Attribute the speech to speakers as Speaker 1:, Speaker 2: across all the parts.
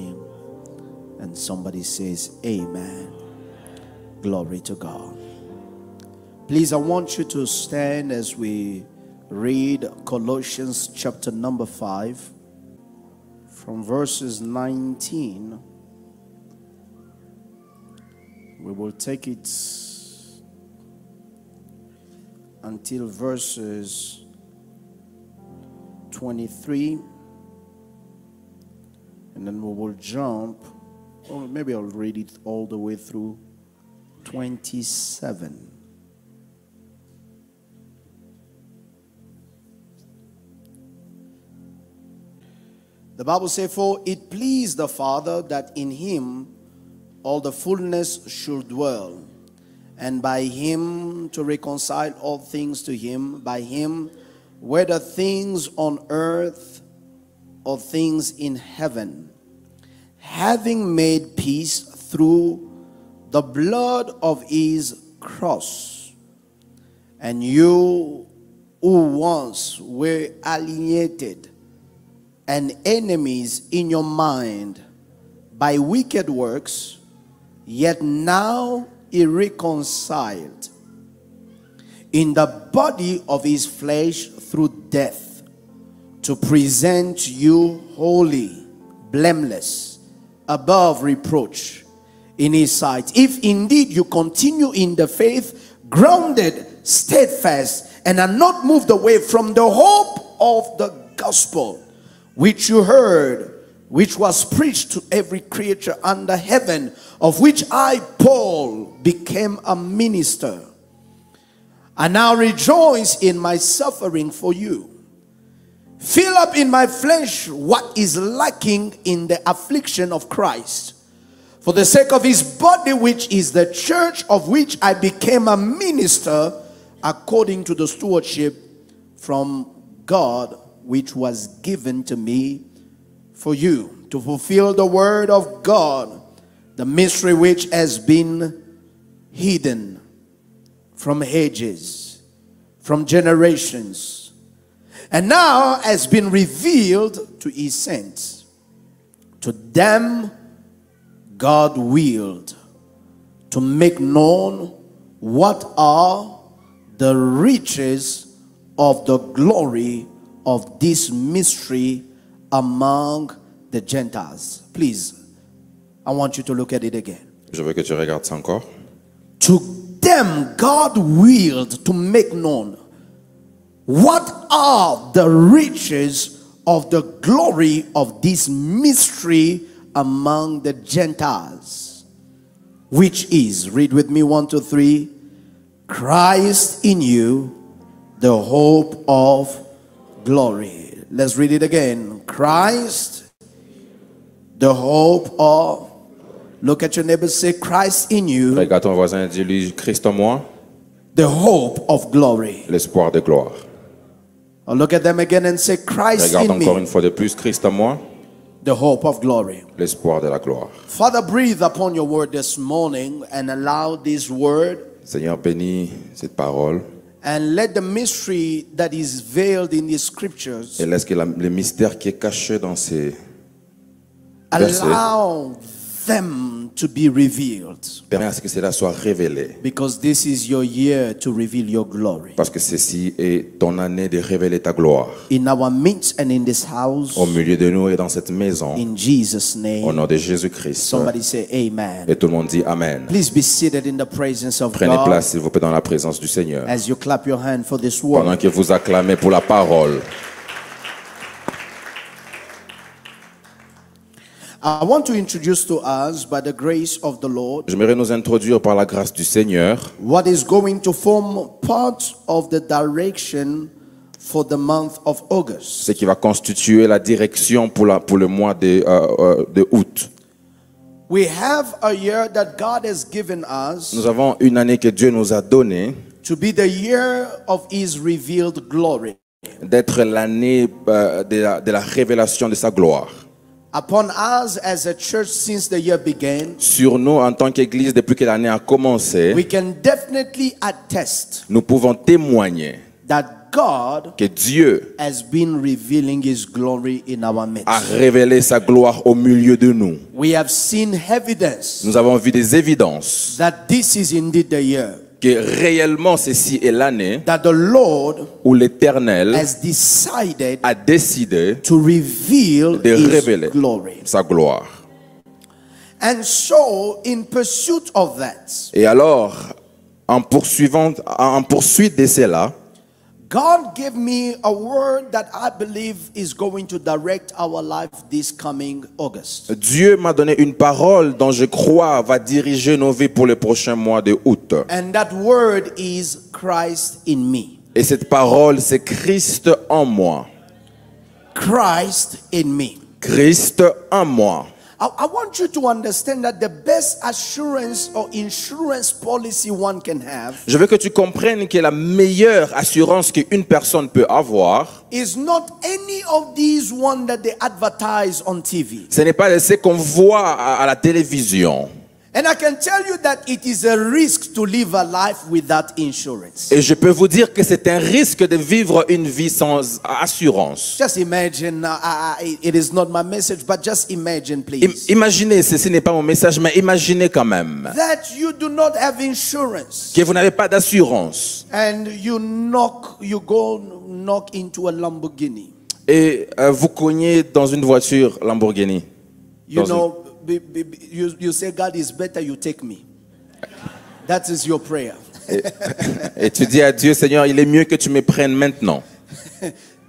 Speaker 1: name. And somebody says, Amen. Glory to God. Please, I want you to stand as we read Colossians chapter number 5 from verses 19. We will take it until verses 23, and then we will jump, or maybe I'll read it all the way through 27. The Bible says, for it pleased the Father that in him all the fullness should dwell, and by him to reconcile all things to him, by him, whether things on earth or things in heaven, having made peace through the blood of his cross. And you who once were alienated and enemies in your mind by wicked works, yet now irreconciled in the body of his flesh through death, to present you holy, blameless, above reproach in his sight. If indeed you continue in the faith, grounded, steadfast, and are not moved away from the hope of the gospel which you heard, which was preached to every creature under heaven, of which I, Paul, became a minister. I now rejoice in my suffering for you. Fill up in my flesh what is lacking in the affliction of Christ, for the sake of his body, which is the church, of which I became a minister according to the stewardship from God, which was given to me for you, to fulfill the word of God, the mystery which has been hidden from ages, from generations, and now has been revealed to his saints. To them God willed to make known what are the riches of the glory of this mystery among the Gentiles. Please, I want you to look at it again.
Speaker 2: Je veux que tu regardes ça encore.
Speaker 1: To them God willed to make known what are the riches of the glory of this mystery among the Gentiles, which is, read with me, 1, 2, 3, Christ in you, the hope of glory. Let's read it again. Christ, the hope of. Look at your neighbor, say, Christ in you.
Speaker 2: Regarde ton voisin et dis-lui, Christ en moi,
Speaker 1: the hope of glory.
Speaker 2: l'espoir de gloire.
Speaker 1: Or look at them again and say, Christ
Speaker 2: Regarde
Speaker 1: in
Speaker 2: encore
Speaker 1: me,
Speaker 2: une fois de plus, Christ en moi,
Speaker 1: the hope of glory.
Speaker 2: l'espoir de la gloire.
Speaker 1: Father, breathe upon your word this morning and allow this word,
Speaker 2: Seigneur, bénis cette parole
Speaker 1: and let the mystery that is veiled in these scriptures,
Speaker 2: et laisse que le mystère qui est caché dans ces versets
Speaker 1: allow them to be revealed,
Speaker 2: permet à ce que cela soit révélé.
Speaker 1: because this is your year to reveal your glory
Speaker 2: Parce que ceci est ton année de révéler ta gloire
Speaker 1: in our midst and in this house,
Speaker 2: au milieu de nous et dans cette maison.
Speaker 1: in Jesus'
Speaker 2: Au
Speaker 1: name.
Speaker 2: nom de Jésus-Christ.
Speaker 1: Somebody say amen.
Speaker 2: Et tout le monde dit Amen.
Speaker 1: Please be seated in the presence of
Speaker 2: Prenez
Speaker 1: God
Speaker 2: place, s'il vous plaît, dans la présence du Seigneur.
Speaker 1: as you clap your hand for this
Speaker 2: Pendant
Speaker 1: word.
Speaker 2: que vous acclamez pour la parole.
Speaker 1: I want to introduce to us, by the grace of the Lord,
Speaker 2: J'aimerais nous introduire par la grâce du Seigneur
Speaker 1: what is going to form part of the direction for the month of August.
Speaker 2: ce qui va constituer la direction pour le mois de août.
Speaker 1: We have a year that God has given us
Speaker 2: Nous avons une année que Dieu nous a donnée
Speaker 1: to be the year of his revealed glory.
Speaker 2: d'être l'année de la révélation de sa gloire.
Speaker 1: Upon us as a church since the year began,
Speaker 2: Sur nous, en tant qu'Église, depuis que l'année a commencé,
Speaker 1: we can definitely attest
Speaker 2: nous pouvons témoigner
Speaker 1: that God
Speaker 2: que Dieu
Speaker 1: has been revealing His glory in our midst.
Speaker 2: a révélé sa gloire au milieu de nous.
Speaker 1: We have seen evidence
Speaker 2: Nous avons vu des évidences
Speaker 1: that this is indeed the year
Speaker 2: que réellement ceci est l'année
Speaker 1: that the Lord
Speaker 2: où l'Éternel
Speaker 1: has decided
Speaker 2: a décidé
Speaker 1: to reveal
Speaker 2: de
Speaker 1: His
Speaker 2: révéler
Speaker 1: glory.
Speaker 2: sa gloire.
Speaker 1: And so, in pursuit of that,
Speaker 2: Et alors, en poursuite de cela,
Speaker 1: God gave me a word that I believe is going to direct our life this coming August.
Speaker 2: Dieu m'a donné une parole dont je crois va diriger nos vies pour le prochain mois de août.
Speaker 1: And that word is Christ in me.
Speaker 2: Et cette parole, c'est Christ en moi.
Speaker 1: Christ in me.
Speaker 2: Christ en moi.
Speaker 1: I want you to understand that the best assurance or insurance policy one can have
Speaker 2: Je veux que tu comprennes que la meilleure assurance qu'une personne peut avoir,
Speaker 1: is not any of these one that they advertise on TV.
Speaker 2: ce n'est pas ce qu'on voit à la télévision.
Speaker 1: And I can tell you that it is a risk to live a life without insurance.
Speaker 2: Et je peux vous dire que c'est un risque de vivre une vie sans assurance.
Speaker 1: Just imagine, it is not my message, but just imagine, please,
Speaker 2: Imaginez, ceci n'est pas mon message, mais imaginez quand même
Speaker 1: that you do not have insurance
Speaker 2: que vous n'avez pas d'assurance
Speaker 1: and you go knock into a Lamborghini.
Speaker 2: et vous cognez dans une voiture Lamborghini.
Speaker 1: You
Speaker 2: Dans
Speaker 1: know, you say, God is better, you take me. That is your prayer.
Speaker 2: Et tu dis à Dieu, Seigneur, il est mieux que tu me prennes maintenant.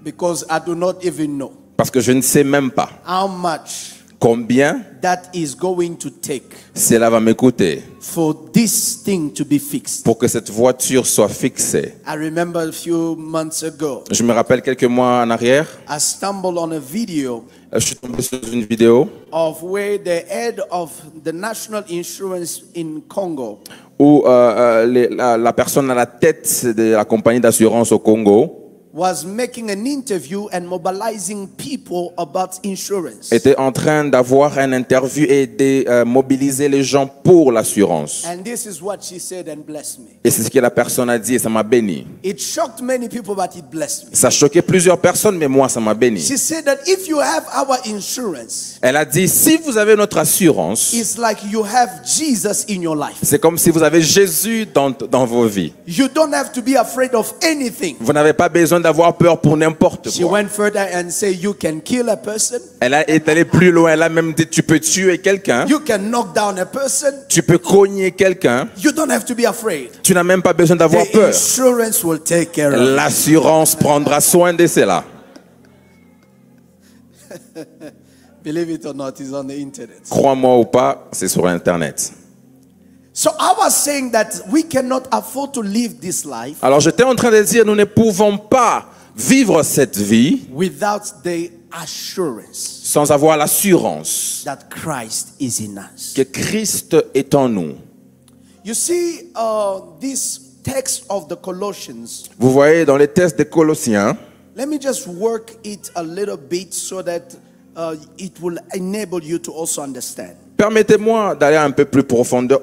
Speaker 1: Because I do not even know
Speaker 2: Parce que je ne sais même pas
Speaker 1: how much
Speaker 2: combien
Speaker 1: that is going to take
Speaker 2: cela va me coûter
Speaker 1: for this thing to be fixed.
Speaker 2: pour que cette voiture soit fixée.
Speaker 1: I remember a few months ago,
Speaker 2: Je me rappelle quelques mois en arrière,
Speaker 1: I stumbled on a video
Speaker 2: je suis tombé sur une vidéo
Speaker 1: of where the head of the national insurance in Congo
Speaker 2: où la personne à la tête de la compagnie d'assurance au Congo
Speaker 1: was making an interview and mobilizing people about insurance.
Speaker 2: était en train d'avoir une interview et de mobiliser les gens pour l'assurance.
Speaker 1: And this is what she said and blessed me.
Speaker 2: Et c'est ce que la personne a dit et ça m'a béni.
Speaker 1: It shocked many people, but it blessed me.
Speaker 2: Ça choquait plusieurs personnes, mais moi, ça m'a béni.
Speaker 1: She said that if you have our insurance,
Speaker 2: Elle a dit, si vous avez notre assurance,
Speaker 1: it's like you have Jesus in your life.
Speaker 2: c'est comme si vous avez Jésus dans vos vies.
Speaker 1: You don't have to be afraid of anything.
Speaker 2: Vous n'avez pas besoin d'avoir peur pour n'importe
Speaker 1: She
Speaker 2: quoi.
Speaker 1: went further and said, you can kill a person,
Speaker 2: Elle est allée plus loin. Elle a même dit, tu peux tuer quelqu'un,
Speaker 1: you can knock down a person,
Speaker 2: tu peux cogner quelqu'un.
Speaker 1: you don't have to be afraid.
Speaker 2: Tu n'as même pas besoin d'avoir
Speaker 1: The
Speaker 2: peur.
Speaker 1: insurance will take care of it.
Speaker 2: L'assurance prendra soin de cela.
Speaker 1: Believe it or not, it's on the internet.
Speaker 2: Crois-moi ou pas, c'est sur Internet.
Speaker 1: So I was saying that we cannot afford to live this life
Speaker 2: Alors j'étais en train de dire, nous ne pouvons pas vivre cette vie
Speaker 1: without the assurance
Speaker 2: sans avoir l'assurance
Speaker 1: that Christ is in us.
Speaker 2: que Christ est en nous.
Speaker 1: You see, this text of the Colossians,
Speaker 2: Vous voyez dans les textes des Colossiens,
Speaker 1: let me just work it a little bit so that it will enable you to also understand.
Speaker 2: permettez-moi d'aller un peu plus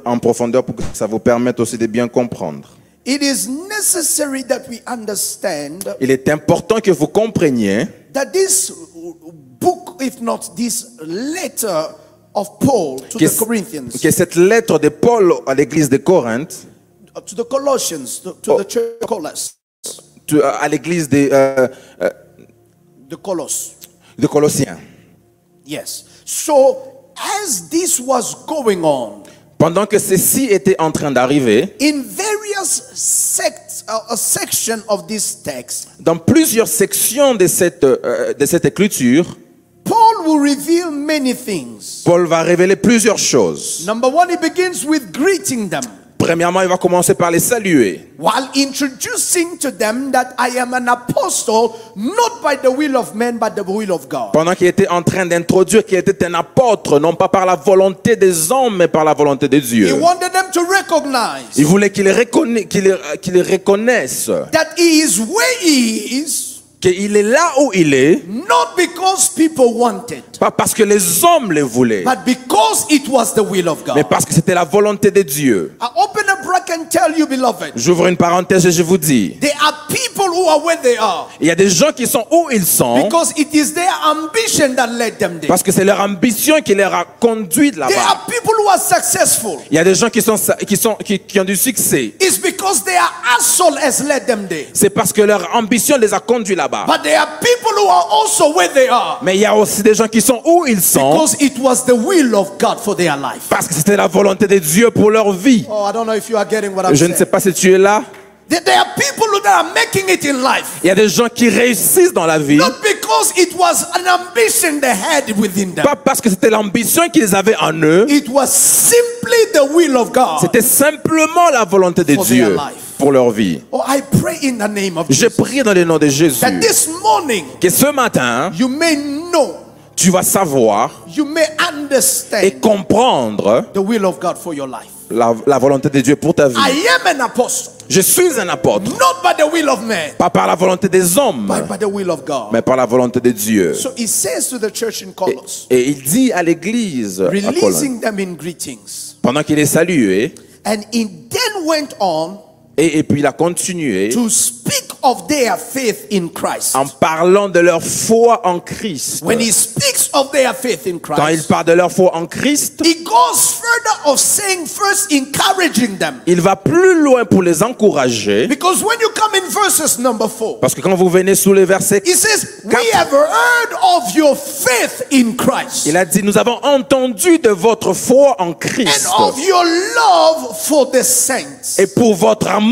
Speaker 2: en profondeur pour que ça vous permette aussi de bien comprendre.
Speaker 1: It is necessary that we understand
Speaker 2: Il est important que vous compreniez
Speaker 1: that this book, if not this letter of Paul to
Speaker 2: que,
Speaker 1: the Corinthians,
Speaker 2: que cette lettre de Paul à l'église de Corinthe,
Speaker 1: to the Colossians, to the church of Colossus,
Speaker 2: à l'église de Colossiens.
Speaker 1: Yes. So, as this was going on,
Speaker 2: Pendant que ceci était en train d'arriver,
Speaker 1: in various sections of this text,
Speaker 2: dans plusieurs sections de cette écriture,
Speaker 1: Paul will reveal many things.
Speaker 2: Paul va révéler plusieurs choses.
Speaker 1: Number one, he begins with greeting them,
Speaker 2: Premièrement, il va commencer par les saluer,
Speaker 1: while introducing to them that I am an apostle, not by the will of man, but the will of God.
Speaker 2: pendant qu'il était en train d'introduire qu'il était un apôtre, non pas par la volonté des hommes, mais par la volonté de
Speaker 1: He
Speaker 2: Dieu.
Speaker 1: wanted them to recognize
Speaker 2: Il voulait qu'ils reconnaissent
Speaker 1: that he is where he is,
Speaker 2: qu'il est là où il est,
Speaker 1: not because people wanted,
Speaker 2: pas parce que les hommes le voulaient,
Speaker 1: but because it was the will of
Speaker 2: mais
Speaker 1: God.
Speaker 2: parce que c'était la volonté de Dieu.
Speaker 1: I open the a bracket and tell you, beloved,
Speaker 2: J'ouvre une parenthèse et je vous dis,
Speaker 1: there are people who are where they are
Speaker 2: il y a des gens qui sont où ils sont
Speaker 1: because it is their ambition that led them there.
Speaker 2: parce que c'est leur ambition qui les a conduits
Speaker 1: There
Speaker 2: là-bas.
Speaker 1: are people who are successful.
Speaker 2: Il y a des gens qui ont du succès.
Speaker 1: It's because their hustle has led them there.
Speaker 2: C'est parce que leur ambition les a conduits là-bas.
Speaker 1: But there are people who are also where they are
Speaker 2: Mais il y a aussi des gens qui sont où ils sont
Speaker 1: because it was the will of God for their life.
Speaker 2: parce que c'était la volonté de Dieu pour leur vie.
Speaker 1: Oh, I don't know if you are getting what I'm
Speaker 2: Je ne sais
Speaker 1: saying.
Speaker 2: pas si tu es là.
Speaker 1: There are people that are making it in life.
Speaker 2: Il y a des gens qui réussissent dans la vie,
Speaker 1: Not because it was an ambition they had within them.
Speaker 2: pas parce que c'était l'ambition qu'ils avaient en eux.
Speaker 1: It was simply the will of God.
Speaker 2: C'était simplement la volonté de
Speaker 1: For
Speaker 2: Dieu
Speaker 1: their life.
Speaker 2: pour leur vie.
Speaker 1: Oh, I pray in the name of
Speaker 2: Je
Speaker 1: Jesus
Speaker 2: prie dans le nom de Jésus
Speaker 1: that this morning
Speaker 2: que ce matin,
Speaker 1: you may know,
Speaker 2: tu vas savoir
Speaker 1: you may
Speaker 2: et
Speaker 1: understand
Speaker 2: comprendre
Speaker 1: the will of God for your life.
Speaker 2: la volonté de Dieu pour ta vie.
Speaker 1: I am an apostle,
Speaker 2: Je suis un apôtre,
Speaker 1: not by the will of man,
Speaker 2: pas par la volonté des hommes,
Speaker 1: but by the will of God.
Speaker 2: mais par la volonté de Dieu.
Speaker 1: So he says to the church in Colossus,
Speaker 2: Et il dit à l'église, à Colosse,
Speaker 1: releasing them in greetings,
Speaker 2: pendant qu'il est salué,
Speaker 1: and he then went on
Speaker 2: et puis il a continué
Speaker 1: to speak of their faith in Christ.
Speaker 2: en parlant de leur foi en Christ.
Speaker 1: When he speaks of their faith in
Speaker 2: Quand il
Speaker 1: Christ,
Speaker 2: parle de leur foi en Christ,
Speaker 1: he goes further of saying first encouraging them.
Speaker 2: il va plus loin pour les encourager.
Speaker 1: Because when you come in verses number 4,
Speaker 2: Parce que quand vous venez sous le verset,
Speaker 1: he says, we have heard of your faith in Christ
Speaker 2: il a dit, nous avons entendu de votre foi en
Speaker 1: and
Speaker 2: Christ
Speaker 1: of your love for the saints.
Speaker 2: et pour votre amour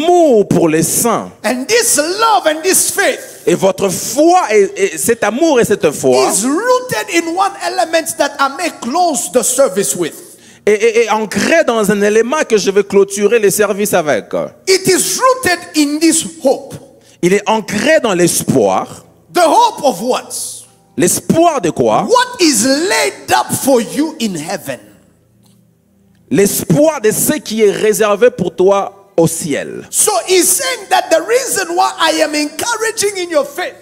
Speaker 2: pour les saints.
Speaker 1: And this love and this faith
Speaker 2: Et votre foi, et cet amour et cette foi
Speaker 1: is rooted in one element that I may close the service with.
Speaker 2: est ancré dans un élément que je vais clôturer les services avec.
Speaker 1: It is rooted in this hope.
Speaker 2: Il est ancré dans l'espoir.
Speaker 1: The hope of what?
Speaker 2: L'espoir de quoi?
Speaker 1: What is laid up for you in heaven.
Speaker 2: L'espoir de ce qui est réservé pour toi au ciel.
Speaker 1: So he's saying that the reason why I am encouraging in your faith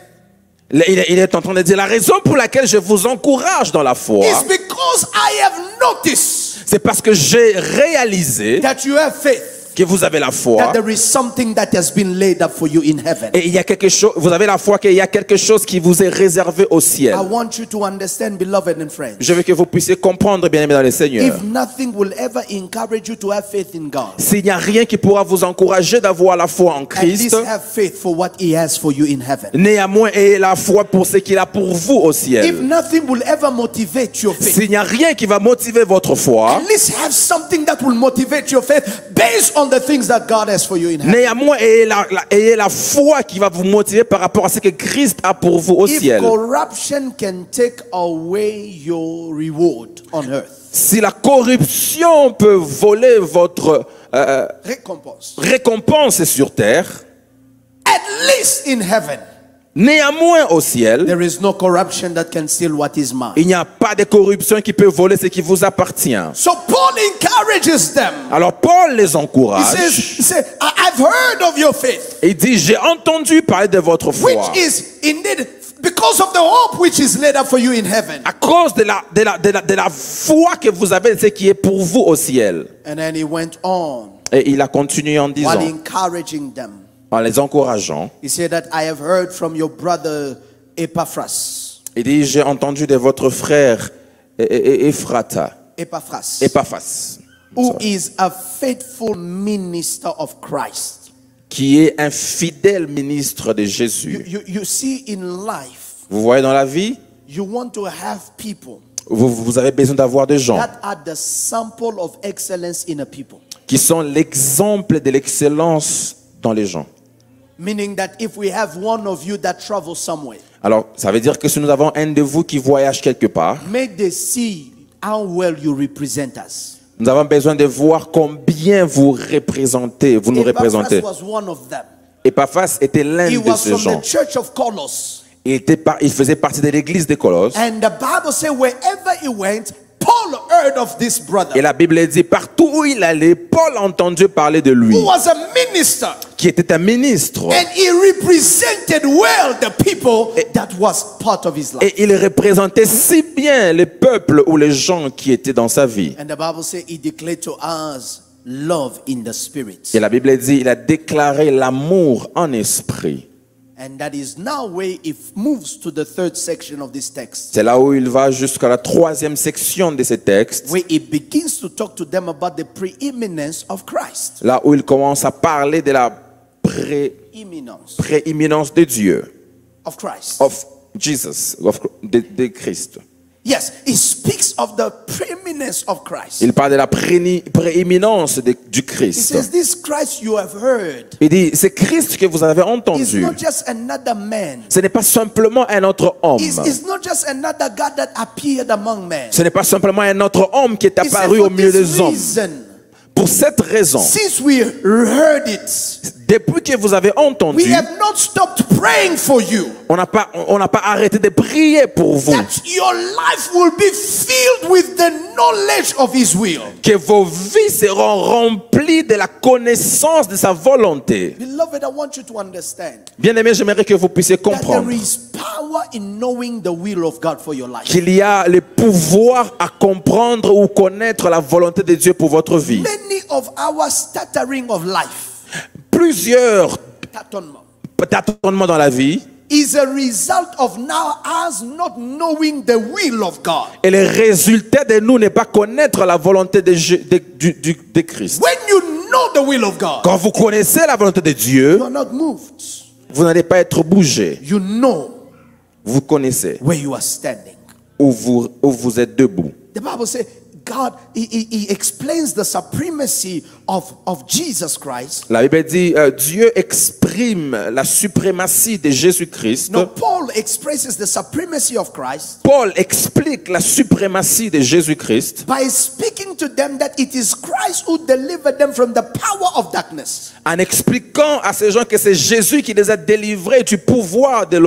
Speaker 2: Il est en train de dire la raison pour laquelle je vous encourage dans la foi,
Speaker 1: is because I have noticed
Speaker 2: c'est parce que j'ai réalisé
Speaker 1: that you have faith,
Speaker 2: que vous avez la foi.
Speaker 1: that there is something that has been laid up for you in heaven.
Speaker 2: Et il y a quelque chose, vous avez la foi qu'il y a quelque chose qui vous est réservé au ciel.
Speaker 1: I want you to understand, beloved and friends.
Speaker 2: Je veux que vous puissiez comprendre, bien aimé dans le Seigneur.
Speaker 1: If nothing will ever encourage you to have faith in God,
Speaker 2: S'il n'y a rien qui pourra vous encourager d'avoir la foi en
Speaker 1: at least
Speaker 2: Christ,
Speaker 1: have faith for what He has for you in heaven.
Speaker 2: néanmoins ayez la foi pour ce qu'il a pour vous au
Speaker 1: If
Speaker 2: ciel.
Speaker 1: nothing will ever motivate your faith,
Speaker 2: S'il n'y a rien qui va motiver votre foi,
Speaker 1: at least have something that will motivate your faith based on the things that God has for you in heaven.
Speaker 2: néanmoins ayez la foi qui va vous motiver par rapport à ce que Christ a pour vous au
Speaker 1: If
Speaker 2: ciel.
Speaker 1: corruption can take away your reward on earth,
Speaker 2: Si la corruption peut voler votre récompense sur terre,
Speaker 1: at least in heaven,
Speaker 2: néanmoins au ciel,
Speaker 1: there is no corruption that can steal what is mine.
Speaker 2: il n'y a pas de corruption qui peut voler ce qui vous appartient.
Speaker 1: So Paul encourages them.
Speaker 2: Alors Paul les
Speaker 1: He
Speaker 2: encourage.
Speaker 1: says, I've heard of your faith,
Speaker 2: Il dit, j'ai entendu parler de votre foi.
Speaker 1: which is indeed because of the hope which is laid up for you in heaven.
Speaker 2: À cause de la foi que vous avez, ce qui est pour vous au ciel.
Speaker 1: And then he went on
Speaker 2: Et il a continué en disant,
Speaker 1: while encouraging them.
Speaker 2: en les encourageant,
Speaker 1: He said that I have heard from your brother Epaphras.
Speaker 2: il dit, j'ai entendu de votre frère Ephratas, Epaphras,
Speaker 1: Who is a faithful minister of Christ.
Speaker 2: qui est un fidèle ministre de Jésus.
Speaker 1: You see, in life,
Speaker 2: Vous voyez dans la vie,
Speaker 1: you want to have people
Speaker 2: vous avez besoin d'avoir des gens
Speaker 1: that are the sample of excellence in a people.
Speaker 2: qui sont l'exemple de l'excellence dans les gens.
Speaker 1: Meaning that if we have one of you that travels somewhere,
Speaker 2: Alors, ça veut dire que si nous avons un de vous qui voyage quelque part,
Speaker 1: may they see how well you represent us.
Speaker 2: nous avons besoin de voir combien vous représentez, vous nous représentez.
Speaker 1: Epaphras was one of them.
Speaker 2: Epaphras était l'un
Speaker 1: He
Speaker 2: de
Speaker 1: was
Speaker 2: ces
Speaker 1: from
Speaker 2: gens.
Speaker 1: the church of Colossus.
Speaker 2: Il faisait partie de l'église de Colosse.
Speaker 1: And the Bible says wherever he went, Paul heard of this brother
Speaker 2: Et la Bible dit, partout où il allait, Paul a entendu parler de lui,
Speaker 1: who was a minister.
Speaker 2: qui était un ministre.
Speaker 1: And he represented well the people that was part of his life.
Speaker 2: Et il représentait si bien les peuples ou les gens qui étaient dans sa vie.
Speaker 1: And the Bible says he declared to us love in the spirit.
Speaker 2: Et la Bible dit, il a déclaré l'amour en esprit.
Speaker 1: And that is now where it moves to the third section of this text,
Speaker 2: C'est là où il va jusqu'à la troisième section de ce texte,
Speaker 1: where it begins to talk to them about the preeminence of Christ.
Speaker 2: là où il commence à parler de la
Speaker 1: Imminence
Speaker 2: prééminence de Dieu,
Speaker 1: of Christ.
Speaker 2: of Jesus, de Christ.
Speaker 1: Yes, it speaks of the preeminence of Christ.
Speaker 2: Il parle de la prééminence du
Speaker 1: He
Speaker 2: Christ.
Speaker 1: says, this Christ you have heard
Speaker 2: Il dit, c'est Christ que vous avez
Speaker 1: is
Speaker 2: entendu.
Speaker 1: not just another man.
Speaker 2: Ce n'est pas simplement un autre homme.
Speaker 1: It's not just another God that appeared among men.
Speaker 2: Ce n'est pas simplement un autre homme qui est
Speaker 1: He said,
Speaker 2: apparu
Speaker 1: for
Speaker 2: au milieu
Speaker 1: this
Speaker 2: des hommes.
Speaker 1: reason,
Speaker 2: Pour cette raison,
Speaker 1: since we heard it,
Speaker 2: depuis que vous avez entendu,
Speaker 1: we have not stopped praying for you,
Speaker 2: on n'a pas arrêté de prier pour vous.
Speaker 1: that your life will be filled with the knowledge of His will.
Speaker 2: Que vos vies seront remplies de la connaissance de sa volonté.
Speaker 1: Beloved, I want you to understand
Speaker 2: Bien-aimés, j'aimerais que vous puissiez
Speaker 1: that there
Speaker 2: comprendre
Speaker 1: is power in knowing the will of God for your life.
Speaker 2: qu'il y a le pouvoir à comprendre ou connaître la volonté de Dieu pour votre vie.
Speaker 1: Many of our stuttering of life,
Speaker 2: Plusieurs tâtonnements dans la vie
Speaker 1: is a result of now us not knowing the will of God.
Speaker 2: et le résultat de nous n'est pas connaître la volonté de Christ.
Speaker 1: When you know the will of God,
Speaker 2: Quand vous connaissez la volonté de Dieu,
Speaker 1: you are not moved.
Speaker 2: vous n'allez pas être bougé.
Speaker 1: You know
Speaker 2: Vous connaissez
Speaker 1: where you are standing.
Speaker 2: où vous êtes debout.
Speaker 1: The Bible says God, he explains the supremacy of Jesus Christ.
Speaker 2: La Bible dit, Dieu exprime la suprématie de Jésus-Christ.
Speaker 1: No, Paul expresses the supremacy of Christ
Speaker 2: Paul explique la suprématie de Jésus-Christ
Speaker 1: by speaking to them that it is Christ who delivered them from the power of darkness.
Speaker 2: en expliquant à ces gens que c'est Jésus qui les a délivrés du pouvoir de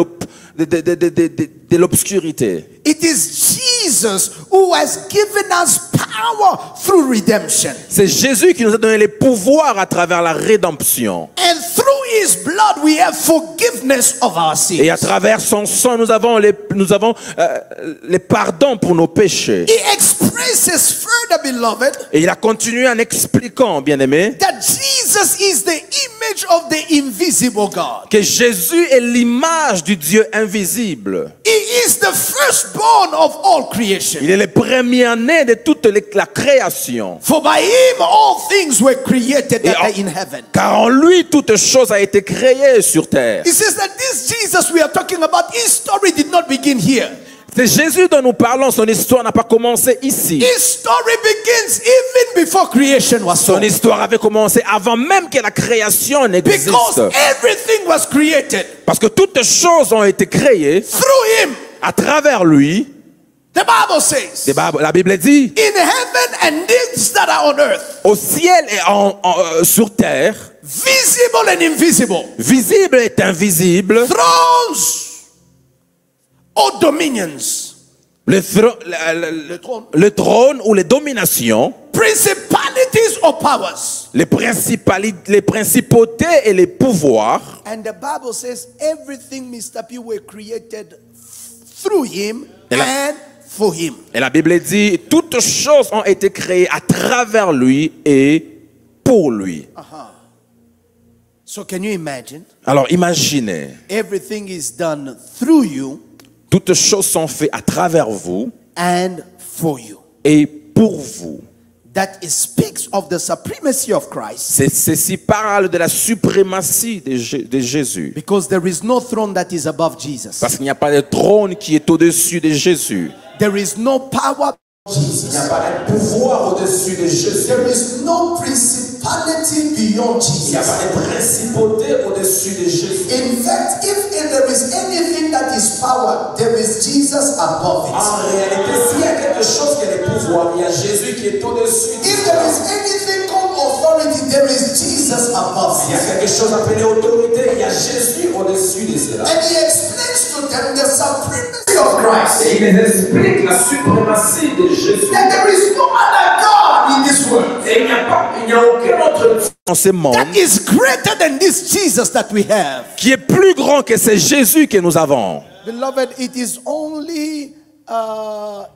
Speaker 2: l'obscurité.
Speaker 1: It is Jesus who has given us power through redemption.
Speaker 2: C'est Jésus qui nous a donné les pouvoirs à travers la rédemption.
Speaker 1: And through His blood we have forgiveness of our sins.
Speaker 2: Et à travers son sang, nous avons les pardons pour nos péchés.
Speaker 1: He expresses further, beloved,
Speaker 2: Et il a continué en expliquant, bien-aimé,
Speaker 1: that Jesus is the image of the invisible God.
Speaker 2: que Jésus est l'image du Dieu invisible.
Speaker 1: He is the firstborn of all creation.
Speaker 2: Il est le premier-né de toute la création.
Speaker 1: For by Him all things were created that are in heaven.
Speaker 2: Car en lui, toute chose a été créée sur terre.
Speaker 1: He says that this Jesus we are talking about, His story did not begin here.
Speaker 2: C'est Jésus dont nous parlons, son histoire n'a pas commencé ici.
Speaker 1: His story begins even before creation was
Speaker 2: Son
Speaker 1: formed.
Speaker 2: histoire avait commencé avant même que la création n'existe.
Speaker 1: Because everything was created
Speaker 2: Parce que toutes choses ont été créées
Speaker 1: through Him.
Speaker 2: à travers lui.
Speaker 1: The Bible says,
Speaker 2: La Bible dit,
Speaker 1: in heaven and things that are on earth,
Speaker 2: au ciel et sur terre,
Speaker 1: visible and invisible,
Speaker 2: visible et invisible,
Speaker 1: thrones or dominions,
Speaker 2: le trône ou les dominations,
Speaker 1: principalities or powers.
Speaker 2: les principautés et les pouvoirs.
Speaker 1: And the Bible says everything, Mr. P, were created through Him
Speaker 2: Et
Speaker 1: and for Him.
Speaker 2: Et la Bible dit, toutes choses ont été créées à travers lui et pour lui.
Speaker 1: So can you imagine?
Speaker 2: Alors imaginez,
Speaker 1: Everything is done through you
Speaker 2: toutes choses sont faites à travers vous
Speaker 1: and for you.
Speaker 2: et pour vous.
Speaker 1: That it speaks of the supremacy of Christ,
Speaker 2: Ceci parle de la suprématie de Jésus.
Speaker 1: because there is no throne that is above Jesus.
Speaker 2: Parce qu'il n'y a pas de trône qui est au-dessus de Jésus.
Speaker 1: There is no power.
Speaker 2: Il n'y a pas de pouvoir au-dessus de Jésus.
Speaker 1: There is no principality beyond
Speaker 2: Il n'y a
Speaker 1: Jesus.
Speaker 2: pas de principauté au-dessus de Jésus.
Speaker 1: In fact, if there is anything that is power, there is Jesus above it.
Speaker 2: En réalité, s'il y a quelque chose qui est le pouvoir, il y a Jésus qui est au-dessus.
Speaker 1: If there is anything called authority, there is Jesus above
Speaker 2: Il y a
Speaker 1: it.
Speaker 2: quelque chose appelé autorité, il y a Jésus au-dessus de cela.
Speaker 1: And He explains to them the supremacy of Christ.
Speaker 2: Et il les explique la suprématie de Jésus.
Speaker 1: That there is no other God in this world
Speaker 2: Et il n'y a aucun autre Dieu dans ce monde
Speaker 1: that is greater than this Jesus that we have.
Speaker 2: qui est plus grand que ce Jésus que nous avons.
Speaker 1: Beloved, it is only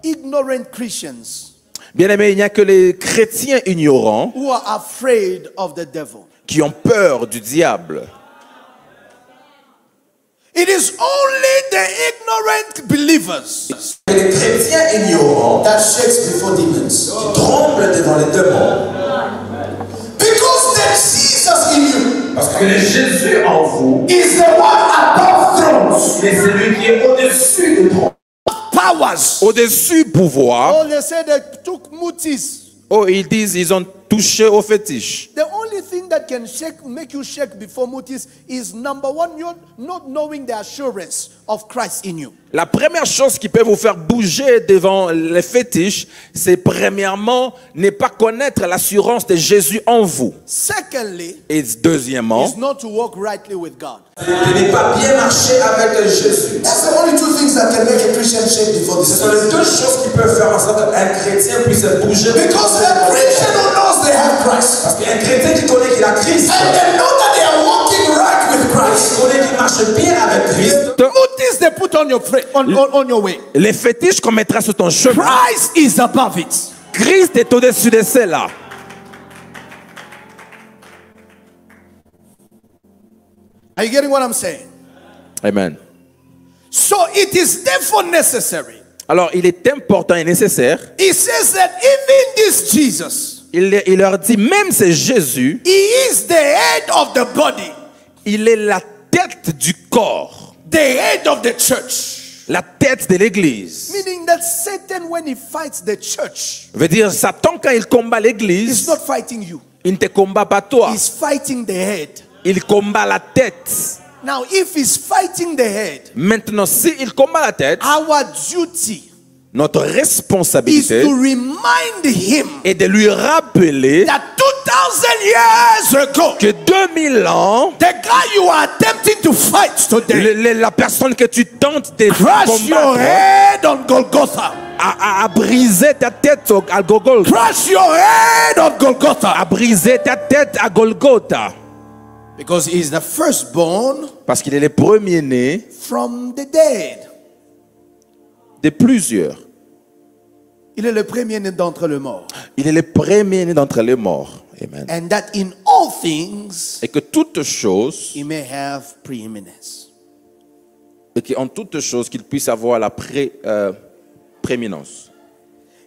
Speaker 1: ignorant Christians
Speaker 2: Bien-aimés, il n'y a que les chrétiens ignorants
Speaker 1: who are afraid of the devil.
Speaker 2: qui ont peur du diable.
Speaker 1: It is only the ignorant believers
Speaker 2: Les chrétiens ignorants
Speaker 1: that shakes before demons.
Speaker 2: qui tremblent devant les démons.
Speaker 1: Because the Jesus in you
Speaker 2: Parce que le Jésus en vous
Speaker 1: is the one above thrones,
Speaker 2: est celui qui est au-dessus des trônes.
Speaker 1: powers.
Speaker 2: Au-dessus pouvoir.
Speaker 1: Oh, they say they took mutis.
Speaker 2: Oh, ils disent ils ont touché au fétiche.
Speaker 1: The only thing that can make you shake before mutis is number one, you're not knowing the assurance of Christ in you.
Speaker 2: La première chose qui peut vous faire bouger devant les fétiches, c'est premièrement ne pas connaître l'assurance de Jésus en vous.
Speaker 1: Secondly,
Speaker 2: Et deuxièmement,
Speaker 1: is not to walk rightly with God.
Speaker 2: de ne pas bien marcher avec Jésus.
Speaker 1: That's the only two things that can make a Christian shake before the
Speaker 2: Ce sont les deux choses qui peuvent faire en sorte qu'un chrétien puisse bouger.
Speaker 1: Because a Christian who knows they have Christ,
Speaker 2: Parce qu'un chrétien qui connaît qu'il a Christ,
Speaker 1: and they know that they are walking right with
Speaker 2: qui
Speaker 1: Christ,
Speaker 2: connaît qu'il marche bien avec Christ,
Speaker 1: mutis they put on your way.
Speaker 2: les fétiches qu'on mettra sur ton chemin,
Speaker 1: Christ is above it.
Speaker 2: Christ est au-dessus de cela.
Speaker 1: Are you getting what I'm saying?
Speaker 2: Amen.
Speaker 1: So it is therefore necessary.
Speaker 2: Alors, il est important et nécessaire.
Speaker 1: He says that even this Jesus,
Speaker 2: Il leur dit, même c'est Jésus,
Speaker 1: he is the head of the body,
Speaker 2: il est la tête du corps,
Speaker 1: the head of the church.
Speaker 2: la tête de l'église.
Speaker 1: Meaning that Satan, when he fights the church,
Speaker 2: Veut dire, Satan, quand il combat
Speaker 1: he's
Speaker 2: l'église,
Speaker 1: not fighting you.
Speaker 2: il ne te combat pas toi,
Speaker 1: He's fighting the head.
Speaker 2: il combat la tête.
Speaker 1: Now, if he's fighting the head,
Speaker 2: Maintenant, si il combat la tête,
Speaker 1: our duty
Speaker 2: notre
Speaker 1: is
Speaker 2: responsabilité
Speaker 1: to remind him
Speaker 2: est de lui rappeler
Speaker 1: that 2,000 years ago,
Speaker 2: que 2000 ans,
Speaker 1: the guy you are attempting to fight today
Speaker 2: la personne que tu tentes de
Speaker 1: crushed your
Speaker 2: combattre
Speaker 1: head on Golgotha.
Speaker 2: a brisé ta tête à Golgotha.
Speaker 1: Crush your head on Golgotha.
Speaker 2: A brisé ta tête à Golgotha.
Speaker 1: Because he is the firstborn
Speaker 2: Parce qu'il est le premier-né
Speaker 1: from the dead.
Speaker 2: de plusieurs.
Speaker 1: Il est le premier-né d'entre les morts.
Speaker 2: Il est le premier-né d'entre les morts. Amen.
Speaker 1: And that in all things
Speaker 2: Et que toutes choses,
Speaker 1: he may have preeminence.
Speaker 2: et qu'en toutes choses, qu'il puisse avoir la prééminence.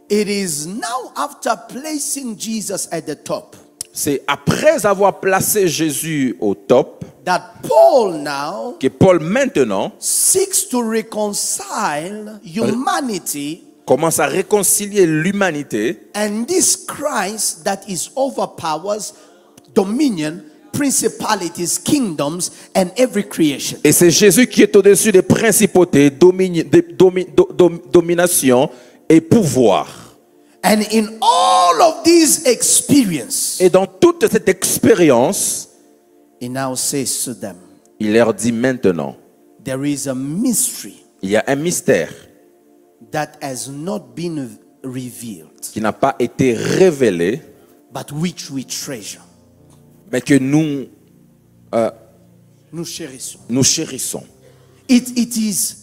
Speaker 1: It is now after placing Jesus at the top
Speaker 2: C'est après avoir placé Jésus au top
Speaker 1: that Paul now
Speaker 2: que Paul maintenant
Speaker 1: seeks to reconcile humanity
Speaker 2: commence à réconcilier l'humanité
Speaker 1: and this Christ that is overpowers dominion, principalities, kingdoms, and every creation.
Speaker 2: et c'est Jésus qui est au-dessus des principautés, domination et pouvoir.
Speaker 1: And in all of these experiences,
Speaker 2: Et dans toute cette expérience,
Speaker 1: he now says to them,
Speaker 2: il leur dit maintenant,
Speaker 1: there is a mystery
Speaker 2: il y a un mystère
Speaker 1: that has not been revealed,
Speaker 2: qui n'a pas été révélé,
Speaker 1: but which we treasure.
Speaker 2: mais que nous
Speaker 1: Nous chérissons.
Speaker 2: chérissons.
Speaker 1: It is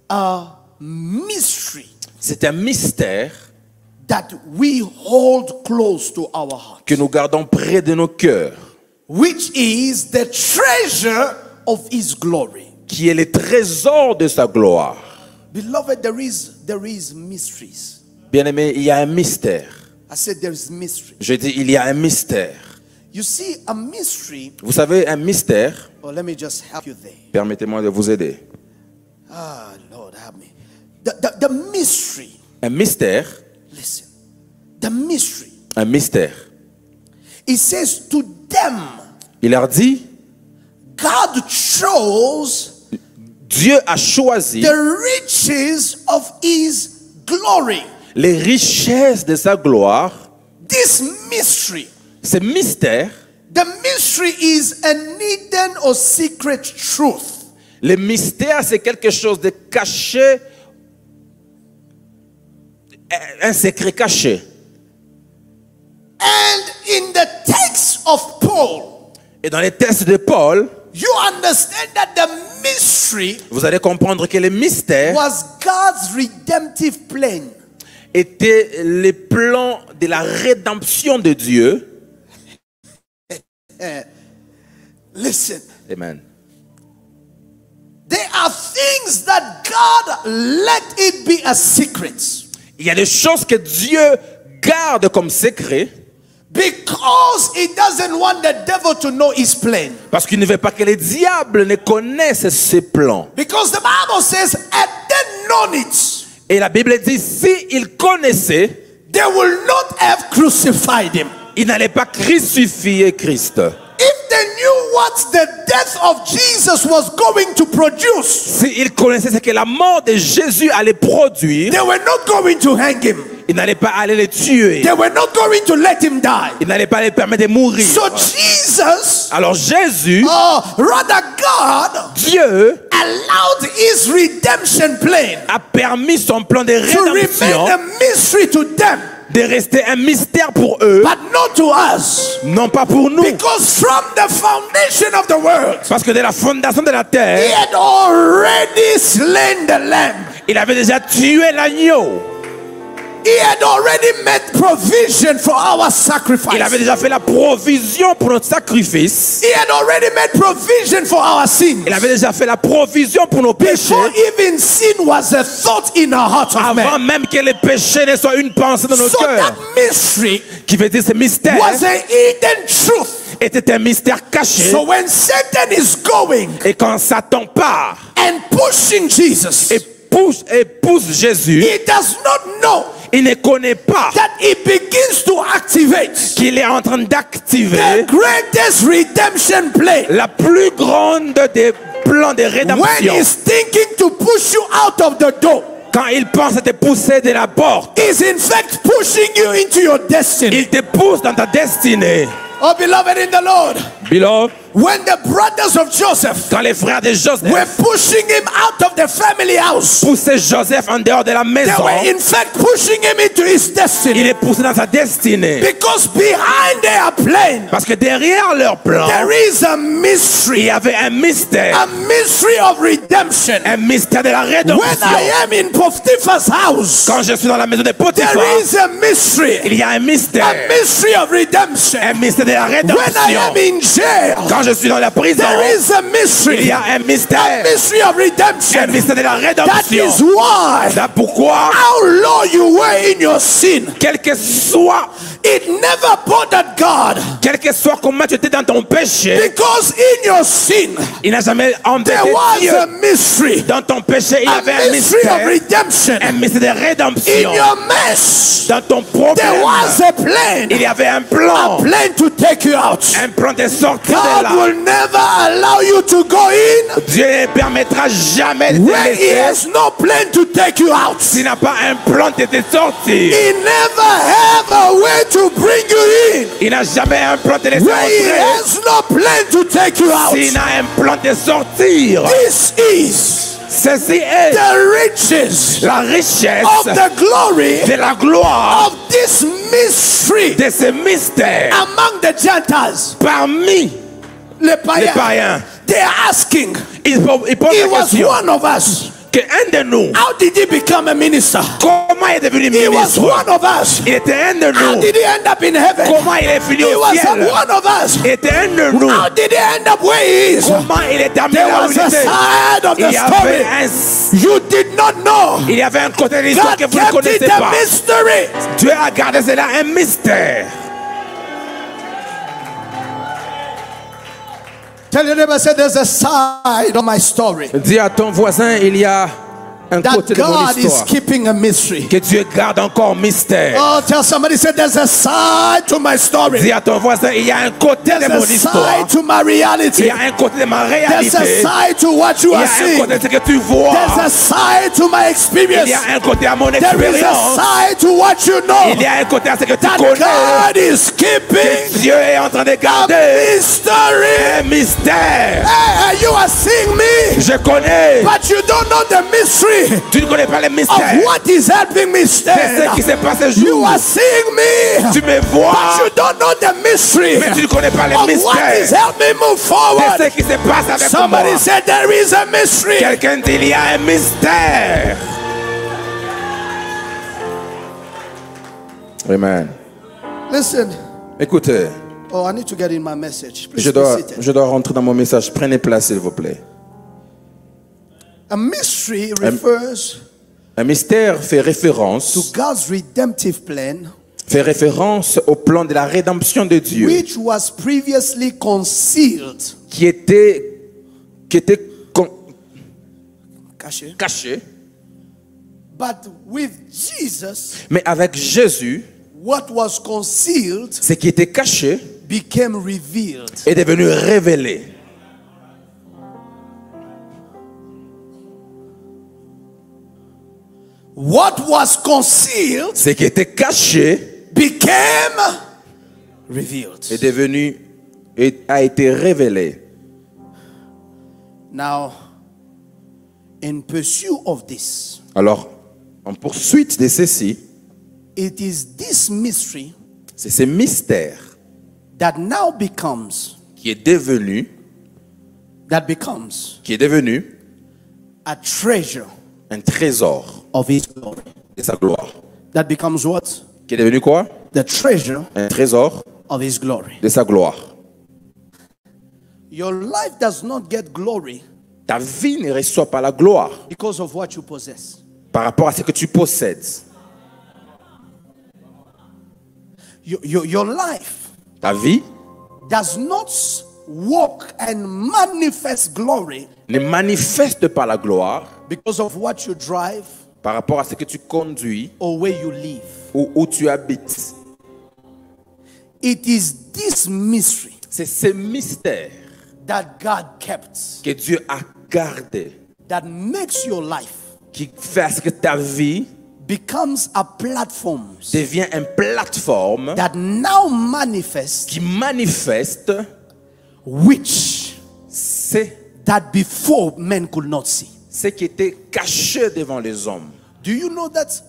Speaker 1: a mystery
Speaker 2: C'est un mystère
Speaker 1: that we hold close to our heart,
Speaker 2: que nous gardons près de nos cœurs,
Speaker 1: which is the treasure of his glory.
Speaker 2: qui est le trésor de sa gloire.
Speaker 1: Beloved, there is mysteries.
Speaker 2: Bien-aimé, il y a un mystère.
Speaker 1: I said there is mystery.
Speaker 2: Je dis, il y a un mystère.
Speaker 1: You see, a mystery.
Speaker 2: Vous savez, un mystère,
Speaker 1: Oh, let me just help you there.
Speaker 2: permettez-moi de vous aider.
Speaker 1: Ah, Lord, help me. The mystery.
Speaker 2: Un mystère,
Speaker 1: Listen. The mystery.
Speaker 2: un mystère.
Speaker 1: It says to them,
Speaker 2: Il leur dit,
Speaker 1: God chose
Speaker 2: Dieu a choisi
Speaker 1: the riches of his glory.
Speaker 2: les richesses de sa gloire.
Speaker 1: This mystery.
Speaker 2: Ce mystère,
Speaker 1: The mystery is an hidden or secret truth.
Speaker 2: le mystère, c'est quelque chose de caché, un secret caché.
Speaker 1: And in the text of Paul,
Speaker 2: Et dans les textes de Paul,
Speaker 1: you understand that the mystery
Speaker 2: vous allez comprendre que le mystère
Speaker 1: was God's redemptive plan.
Speaker 2: étaient les plans de la rédemption de Dieu.
Speaker 1: Listen.
Speaker 2: Amen.
Speaker 1: There are things that God let it be a secret.
Speaker 2: Il y a des choses que Dieu garde comme secret.
Speaker 1: Because he doesn't want the devil to know his plan.
Speaker 2: Parce qu'il ne veut pas que les diables ne connaissent ses plans.
Speaker 1: Because the Bible says, had they known it,
Speaker 2: Et la Bible dit, si ils connaissaient,
Speaker 1: they will not have crucified him.
Speaker 2: ils n'allaient pas crucifier Christ.
Speaker 1: If they knew what the death of Jesus was going to produce,
Speaker 2: S'ils connaissaient ce que la mort de Jésus allait produire,
Speaker 1: they were not going to hang him.
Speaker 2: ils n'allaient pas aller le tuer.
Speaker 1: They were not going to let him die.
Speaker 2: Ils n'allaient pas les permettre de mourir.
Speaker 1: So Jesus,
Speaker 2: Alors Jésus,
Speaker 1: rather God,
Speaker 2: Dieu,
Speaker 1: allowed his redemption plan
Speaker 2: a permis son plan de
Speaker 1: to
Speaker 2: rédemption
Speaker 1: remain a mystery to them,
Speaker 2: de rester un mystère pour eux,
Speaker 1: but not to us.
Speaker 2: non pas pour nous.
Speaker 1: Because from the foundation of the world,
Speaker 2: Parce que de la fondation de la
Speaker 1: he
Speaker 2: terre,
Speaker 1: had already slain the lamb.
Speaker 2: il avait déjà tué l'agneau.
Speaker 1: He had already made provision for our sacrifice.
Speaker 2: Il avait déjà fait la provision pour notre sacrifice.
Speaker 1: He had already made provision for our sins.
Speaker 2: Il avait déjà fait la provision pour nos péchés.
Speaker 1: Before even sin was a thought in the heart of
Speaker 2: Avant
Speaker 1: man.
Speaker 2: même que les péchés ne soient une pensée dans nos
Speaker 1: So that
Speaker 2: cœurs.
Speaker 1: mystery
Speaker 2: Qui veut dire ce mystère
Speaker 1: was a hidden truth.
Speaker 2: était un mystère caché.
Speaker 1: So when Satan is going
Speaker 2: Et quand Satan part
Speaker 1: and pushing Jesus,
Speaker 2: et pousse Jésus,
Speaker 1: he does not know
Speaker 2: il ne connaît pas
Speaker 1: that he begins to activate
Speaker 2: qu'il est en train
Speaker 1: the
Speaker 2: d'activer
Speaker 1: greatest redemption plan.
Speaker 2: la plus grande des plans de
Speaker 1: When
Speaker 2: rédemption.
Speaker 1: he's thinking to push you out of the door,
Speaker 2: Quand il pense à te pousser de la porte,
Speaker 1: he's in fact pushing you into your destiny.
Speaker 2: il te pousse dans ta destinée.
Speaker 1: Oh, beloved in the Lord,
Speaker 2: Beloved,
Speaker 1: when the brothers of Joseph
Speaker 2: quand les frères de
Speaker 1: were
Speaker 2: Joseph
Speaker 1: pushing him out of the family house,
Speaker 2: poussaient Joseph en dehors de la
Speaker 1: they
Speaker 2: maison,
Speaker 1: were in fact pushing him into his
Speaker 2: il
Speaker 1: destiny.
Speaker 2: est poussé dans sa destinée.
Speaker 1: Because behind their plan,
Speaker 2: Parce que derrière leur plan,
Speaker 1: there is a
Speaker 2: il
Speaker 1: mystery,
Speaker 2: y avait un mystère.
Speaker 1: a mystery of redemption.
Speaker 2: Un mystère de la
Speaker 1: When
Speaker 2: rédemption.
Speaker 1: I am in Potiphar's house,
Speaker 2: Quand je suis dans la maison de
Speaker 1: there
Speaker 2: Potiphar,
Speaker 1: is a mystery,
Speaker 2: il y a un mystère.
Speaker 1: a mystery of redemption.
Speaker 2: Un mystère de la
Speaker 1: When I
Speaker 2: rédemption.
Speaker 1: am in jail,
Speaker 2: Quand je suis dans la prison,
Speaker 1: there is a
Speaker 2: il
Speaker 1: mystery,
Speaker 2: y a un
Speaker 1: a
Speaker 2: mystère.
Speaker 1: mystery of
Speaker 2: Un
Speaker 1: redemption.
Speaker 2: mystère de la
Speaker 1: That
Speaker 2: rédemption.
Speaker 1: is why,
Speaker 2: C'est pourquoi,
Speaker 1: how low you were in your sin,
Speaker 2: quel que soit
Speaker 1: it never bothered God.
Speaker 2: Quel que soit comment tu étais dans ton péché,
Speaker 1: Because in your sin,
Speaker 2: il n'a jamais embêté
Speaker 1: there was
Speaker 2: Dieu.
Speaker 1: a mystery,
Speaker 2: Dans ton péché, il y
Speaker 1: a
Speaker 2: avait un
Speaker 1: mystery of
Speaker 2: mystère.
Speaker 1: redemption.
Speaker 2: Un mystère de
Speaker 1: In
Speaker 2: rédemption.
Speaker 1: your mess,
Speaker 2: Dans ton
Speaker 1: there
Speaker 2: problème,
Speaker 1: was a plan,
Speaker 2: il y avait un
Speaker 1: a
Speaker 2: plan.
Speaker 1: plan to take you out.
Speaker 2: Un plan de sortir de
Speaker 1: God
Speaker 2: là.
Speaker 1: will never allow you to go in
Speaker 2: Dieu ne permettra jamais de te
Speaker 1: where He
Speaker 2: laisser
Speaker 1: has no plan to take you out.
Speaker 2: s'il n'a pas un plan de te sortir.
Speaker 1: He never have a way to bring you in
Speaker 2: Il n'a jamais un plan de te laisser
Speaker 1: where He
Speaker 2: entrer.
Speaker 1: has no plan to take you out.
Speaker 2: S'il n'a un plan de sortir.
Speaker 1: This is
Speaker 2: Ceci est
Speaker 1: the riches
Speaker 2: la richesse
Speaker 1: of the glory
Speaker 2: de la gloire
Speaker 1: of this mystery
Speaker 2: de ce mystère
Speaker 1: among the Gentiles.
Speaker 2: parmi
Speaker 1: Les
Speaker 2: les
Speaker 1: païens,
Speaker 2: païens.
Speaker 1: they are asking,
Speaker 2: Il pose
Speaker 1: he
Speaker 2: la
Speaker 1: was
Speaker 2: question
Speaker 1: one of us.
Speaker 2: que un de nous,
Speaker 1: How did he become a minister?
Speaker 2: comment il est devenu
Speaker 1: He was
Speaker 2: ministre?
Speaker 1: one of us.
Speaker 2: Il était un de
Speaker 1: How
Speaker 2: nous.
Speaker 1: did he end up in heaven?
Speaker 2: Comment il est fini
Speaker 1: He
Speaker 2: au
Speaker 1: was
Speaker 2: ciel?
Speaker 1: one of us.
Speaker 2: Il était un de nous.
Speaker 1: How did he end up where he is?
Speaker 2: Comment il est amené
Speaker 1: There
Speaker 2: là où
Speaker 1: was
Speaker 2: il
Speaker 1: a
Speaker 2: était?
Speaker 1: side of
Speaker 2: Il
Speaker 1: the
Speaker 2: y
Speaker 1: story
Speaker 2: avait un,
Speaker 1: you did not know.
Speaker 2: il y avait un côté de l'histoire
Speaker 1: God
Speaker 2: que vous ne
Speaker 1: kept it
Speaker 2: connaissez
Speaker 1: a
Speaker 2: pas.
Speaker 1: mystery.
Speaker 2: Dieu a gardé cela un mystère.
Speaker 1: Tell your neighbor, say there's a side of my story
Speaker 2: Dis à ton voisin, il y a un
Speaker 1: that
Speaker 2: côté de mon
Speaker 1: God is
Speaker 2: histoire
Speaker 1: keeping a mystery.
Speaker 2: que Dieu garde encore mystère.
Speaker 1: Oh, tell somebody, say there's a side to my story.
Speaker 2: Dis à ton voisin, il y a un côté de
Speaker 1: There's
Speaker 2: mon
Speaker 1: a
Speaker 2: histoire.
Speaker 1: side to my
Speaker 2: Il
Speaker 1: reality.
Speaker 2: y a un côté de ma
Speaker 1: There's
Speaker 2: réalité.
Speaker 1: a side to what you
Speaker 2: Il y
Speaker 1: are
Speaker 2: a un
Speaker 1: seeing.
Speaker 2: côté de ce que tu vois.
Speaker 1: There's a side to my experience.
Speaker 2: Il y a un côté à mon
Speaker 1: There is a
Speaker 2: expérience.
Speaker 1: side to what you know.
Speaker 2: Il y a un côté à ce que tu
Speaker 1: That
Speaker 2: connais.
Speaker 1: God is keeping
Speaker 2: Dieu est en train de
Speaker 1: a
Speaker 2: garder
Speaker 1: mystery.
Speaker 2: un mystère.
Speaker 1: Hey, you are seeing me,
Speaker 2: Je connais.
Speaker 1: but you don't know the mystery
Speaker 2: Tu ne connais pas le
Speaker 1: of
Speaker 2: mystère.
Speaker 1: what is helping me
Speaker 2: C'est ce qui
Speaker 1: stand.
Speaker 2: s'est passé
Speaker 1: You
Speaker 2: jour.
Speaker 1: are seeing me,
Speaker 2: Tu me
Speaker 1: but
Speaker 2: vois.
Speaker 1: you don't know the mystery
Speaker 2: Mais tu ne connais pas le
Speaker 1: of what is
Speaker 2: mystère.
Speaker 1: helping me move
Speaker 2: C'est
Speaker 1: forward.
Speaker 2: ce qui se passe avec
Speaker 1: Somebody
Speaker 2: moi.
Speaker 1: said there is a mystery.
Speaker 2: Quelqu'un dit il y a un mystère. Amen.
Speaker 1: Listen.
Speaker 2: Écoutez,
Speaker 1: Oh, I need to get in my message. Please
Speaker 2: je
Speaker 1: be
Speaker 2: dois,
Speaker 1: seated.
Speaker 2: je dois rentrer dans mon message. Prenez place, s'il vous plaît.
Speaker 1: A mystery refers
Speaker 2: Un mystère fait
Speaker 1: to
Speaker 2: référence,
Speaker 1: God's redemptive plan,
Speaker 2: fait référence au plan de la rédemption de Dieu
Speaker 1: which was previously concealed.
Speaker 2: qui était
Speaker 1: Caché.
Speaker 2: caché.
Speaker 1: But with Jesus,
Speaker 2: Mais avec Jésus,
Speaker 1: what was concealed
Speaker 2: ce qui était caché
Speaker 1: became revealed.
Speaker 2: est devenu révélé.
Speaker 1: What was concealed
Speaker 2: Ce qui était caché
Speaker 1: became revealed.
Speaker 2: est devenu a été révélé.
Speaker 1: Now, in pursuit of this,
Speaker 2: Alors, en poursuite de ceci,
Speaker 1: it is this mystery
Speaker 2: c'est ce mystère
Speaker 1: that now becomes
Speaker 2: qui est devenu
Speaker 1: a treasure
Speaker 2: un trésor
Speaker 1: of His glory.
Speaker 2: de sa gloire.
Speaker 1: That becomes what?
Speaker 2: Qui est devenu quoi?
Speaker 1: The treasure
Speaker 2: Un trésor
Speaker 1: of His glory.
Speaker 2: de sa gloire.
Speaker 1: Your life does not get glory
Speaker 2: Ta vie ne reçoit pas la gloire
Speaker 1: because of what you possess.
Speaker 2: par rapport à ce que tu possèdes.
Speaker 1: Your life
Speaker 2: Ta vie
Speaker 1: does not walk and manifest glory
Speaker 2: ne manifeste pas la gloire
Speaker 1: because of what you drive
Speaker 2: par rapport à ce que tu conduis
Speaker 1: or where you live.
Speaker 2: ou où tu habites.
Speaker 1: It is this mystery
Speaker 2: C'est ce mystère
Speaker 1: that God kept
Speaker 2: que Dieu a gardé
Speaker 1: that makes your life
Speaker 2: qui fait à ce que ta vie
Speaker 1: becomes a platform
Speaker 2: devient une plateforme
Speaker 1: that now manifests
Speaker 2: qui manifeste
Speaker 1: which
Speaker 2: c'est
Speaker 1: that before men could not see.
Speaker 2: ce qui était caché devant les hommes.
Speaker 1: Do you know that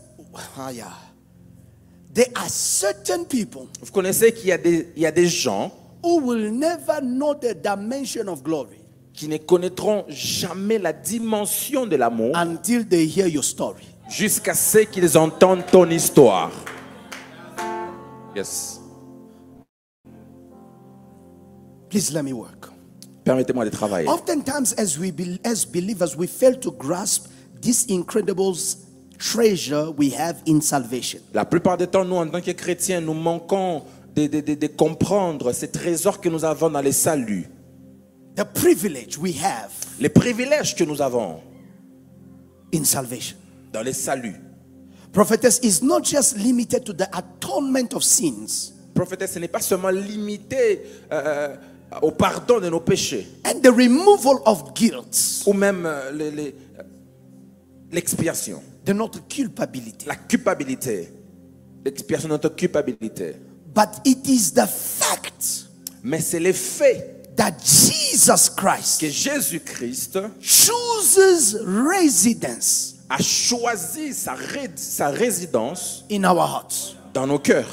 Speaker 1: there are certain people
Speaker 2: Vous connaissez qu'il y a des gens
Speaker 1: who will never know the dimension of glory
Speaker 2: qui ne connaîtront jamais la dimension de l'amour
Speaker 1: until they hear your story.
Speaker 2: jusqu'à ce qu'ils entendent ton histoire. Yes.
Speaker 1: Please let me work.
Speaker 2: Permettez-moi de travailler.
Speaker 1: Oftentimes, as believers, we fail to grasp this incredible treasure we have in salvation.
Speaker 2: La plupart du temps, nous, en tant que chrétiens, nous manquons de comprendre ces trésors que nous avons dans le salut.
Speaker 1: The privilege we have
Speaker 2: Les privilèges que nous avons
Speaker 1: in salvation.
Speaker 2: dans le salut.
Speaker 1: Prophetess is not just limited to the atonement of sins
Speaker 2: Prophétesse, ce n'est pas seulement limité au pardon de nos péchés
Speaker 1: and the removal of guilt,
Speaker 2: ou même l'expiation,
Speaker 1: the not culpability,
Speaker 2: la culpabilité, l'expiation de notre culpabilité.
Speaker 1: but it is the fact
Speaker 2: Mais c'est le fait
Speaker 1: that Jesus Christ
Speaker 2: que Jésus-Christ
Speaker 1: chooses residence
Speaker 2: a choisi sa résidence
Speaker 1: in our hearts.
Speaker 2: dans nos cœurs.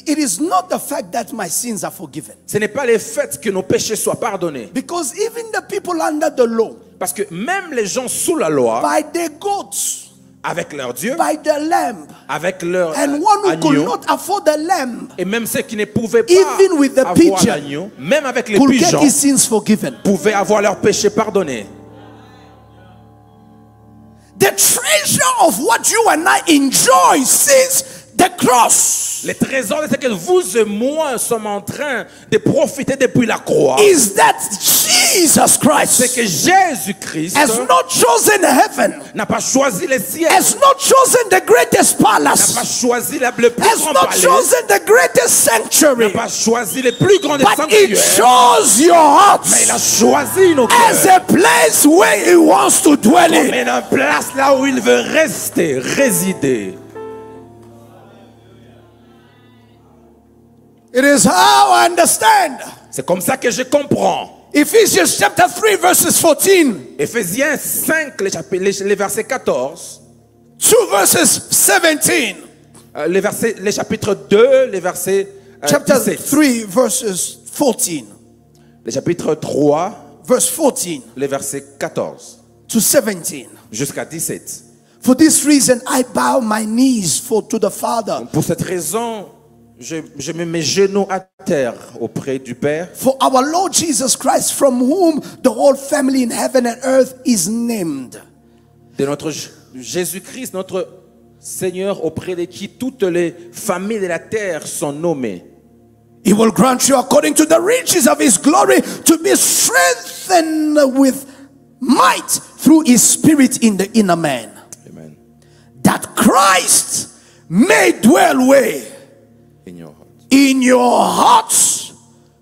Speaker 1: It is not the fact that my sins are forgiven,
Speaker 2: Ce n'est pas le fait que nos péchés soient pardonnés.
Speaker 1: because even the people under the law,
Speaker 2: Parce que même les gens sous la loi,
Speaker 1: by the goats,
Speaker 2: avec leur Dieu,
Speaker 1: by the lamb,
Speaker 2: avec leur
Speaker 1: and one who could
Speaker 2: agneau,
Speaker 1: not afford the lamb
Speaker 2: et même ceux qui ne pouvaient pas
Speaker 1: Even with the
Speaker 2: avoir
Speaker 1: pigeon,
Speaker 2: l'agneau, même avec les
Speaker 1: could get
Speaker 2: pigeons,
Speaker 1: his sins forgiven.
Speaker 2: pouvaient avoir leurs péchés pardonnés.
Speaker 1: The treasure of what you and I enjoy since the cross
Speaker 2: Les trésors de ce que vous et moi sommes en train de profiter depuis la croix,
Speaker 1: is that Jesus
Speaker 2: c'est
Speaker 1: Christ
Speaker 2: que Jésus-Christ
Speaker 1: has not chosen heaven,
Speaker 2: n'a pas choisi les ciels,
Speaker 1: has not chosen the greatest
Speaker 2: n'a pas
Speaker 1: palace,
Speaker 2: choisi le plus
Speaker 1: has
Speaker 2: grand
Speaker 1: not
Speaker 2: palais,
Speaker 1: chosen the greatest
Speaker 2: n'a
Speaker 1: sanctuary,
Speaker 2: pas choisi les plus grands des
Speaker 1: but it
Speaker 2: sanctuaires,
Speaker 1: chose your
Speaker 2: mais il a
Speaker 1: hearts
Speaker 2: choisi nos
Speaker 1: as
Speaker 2: cœurs
Speaker 1: a place where he wants to dwell
Speaker 2: comme
Speaker 1: in.
Speaker 2: une place là où il veut rester, résider.
Speaker 1: It is how I understand.
Speaker 2: C'est comme ça que je comprends.
Speaker 1: Ephesians chapter 3 verses 14.
Speaker 2: Éphésiens 5, les versets 14,
Speaker 1: 2 verses 17.
Speaker 2: les chapitres 2, les versets
Speaker 1: Chapter
Speaker 2: 17.
Speaker 1: 3 verses 14.
Speaker 2: Les chapitres 3,
Speaker 1: Verse 14
Speaker 2: les versets 14
Speaker 1: to 17.
Speaker 2: jusqu'à 17.
Speaker 1: For this reason, I bow my knees to the Father.
Speaker 2: Pour cette raison, je mets mes genoux à terre auprès du Père.
Speaker 1: For our Lord Jesus Christ, from whom the whole family in heaven and earth is named.
Speaker 2: De notre Jésus-Christ, notre Seigneur, auprès de qui toutes les familles de la terre sont nommées.
Speaker 1: He will grant you, according to the riches of his glory, to be strengthened with might through his Spirit in the inner man.
Speaker 2: Amen.
Speaker 1: That Christ may dwell where? In your hearts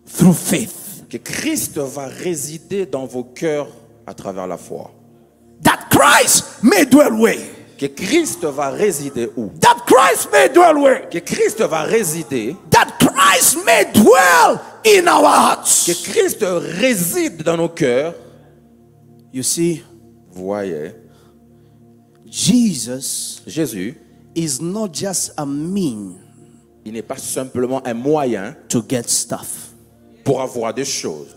Speaker 1: through faith.
Speaker 2: Que Christ va résider dans vos cœurs à travers la foi.
Speaker 1: That Christ may dwell where?
Speaker 2: Que Christ va résider où?
Speaker 1: That Christ may dwell where?
Speaker 2: Que Christ va résider.
Speaker 1: That Christ may dwell in our hearts.
Speaker 2: Que Christ réside dans nos cœurs.
Speaker 1: You see,
Speaker 2: vous voyez,
Speaker 1: Jésus is not just a mean.
Speaker 2: Il n'est pas simplement un moyen
Speaker 1: to get stuff.
Speaker 2: Pour avoir des choses.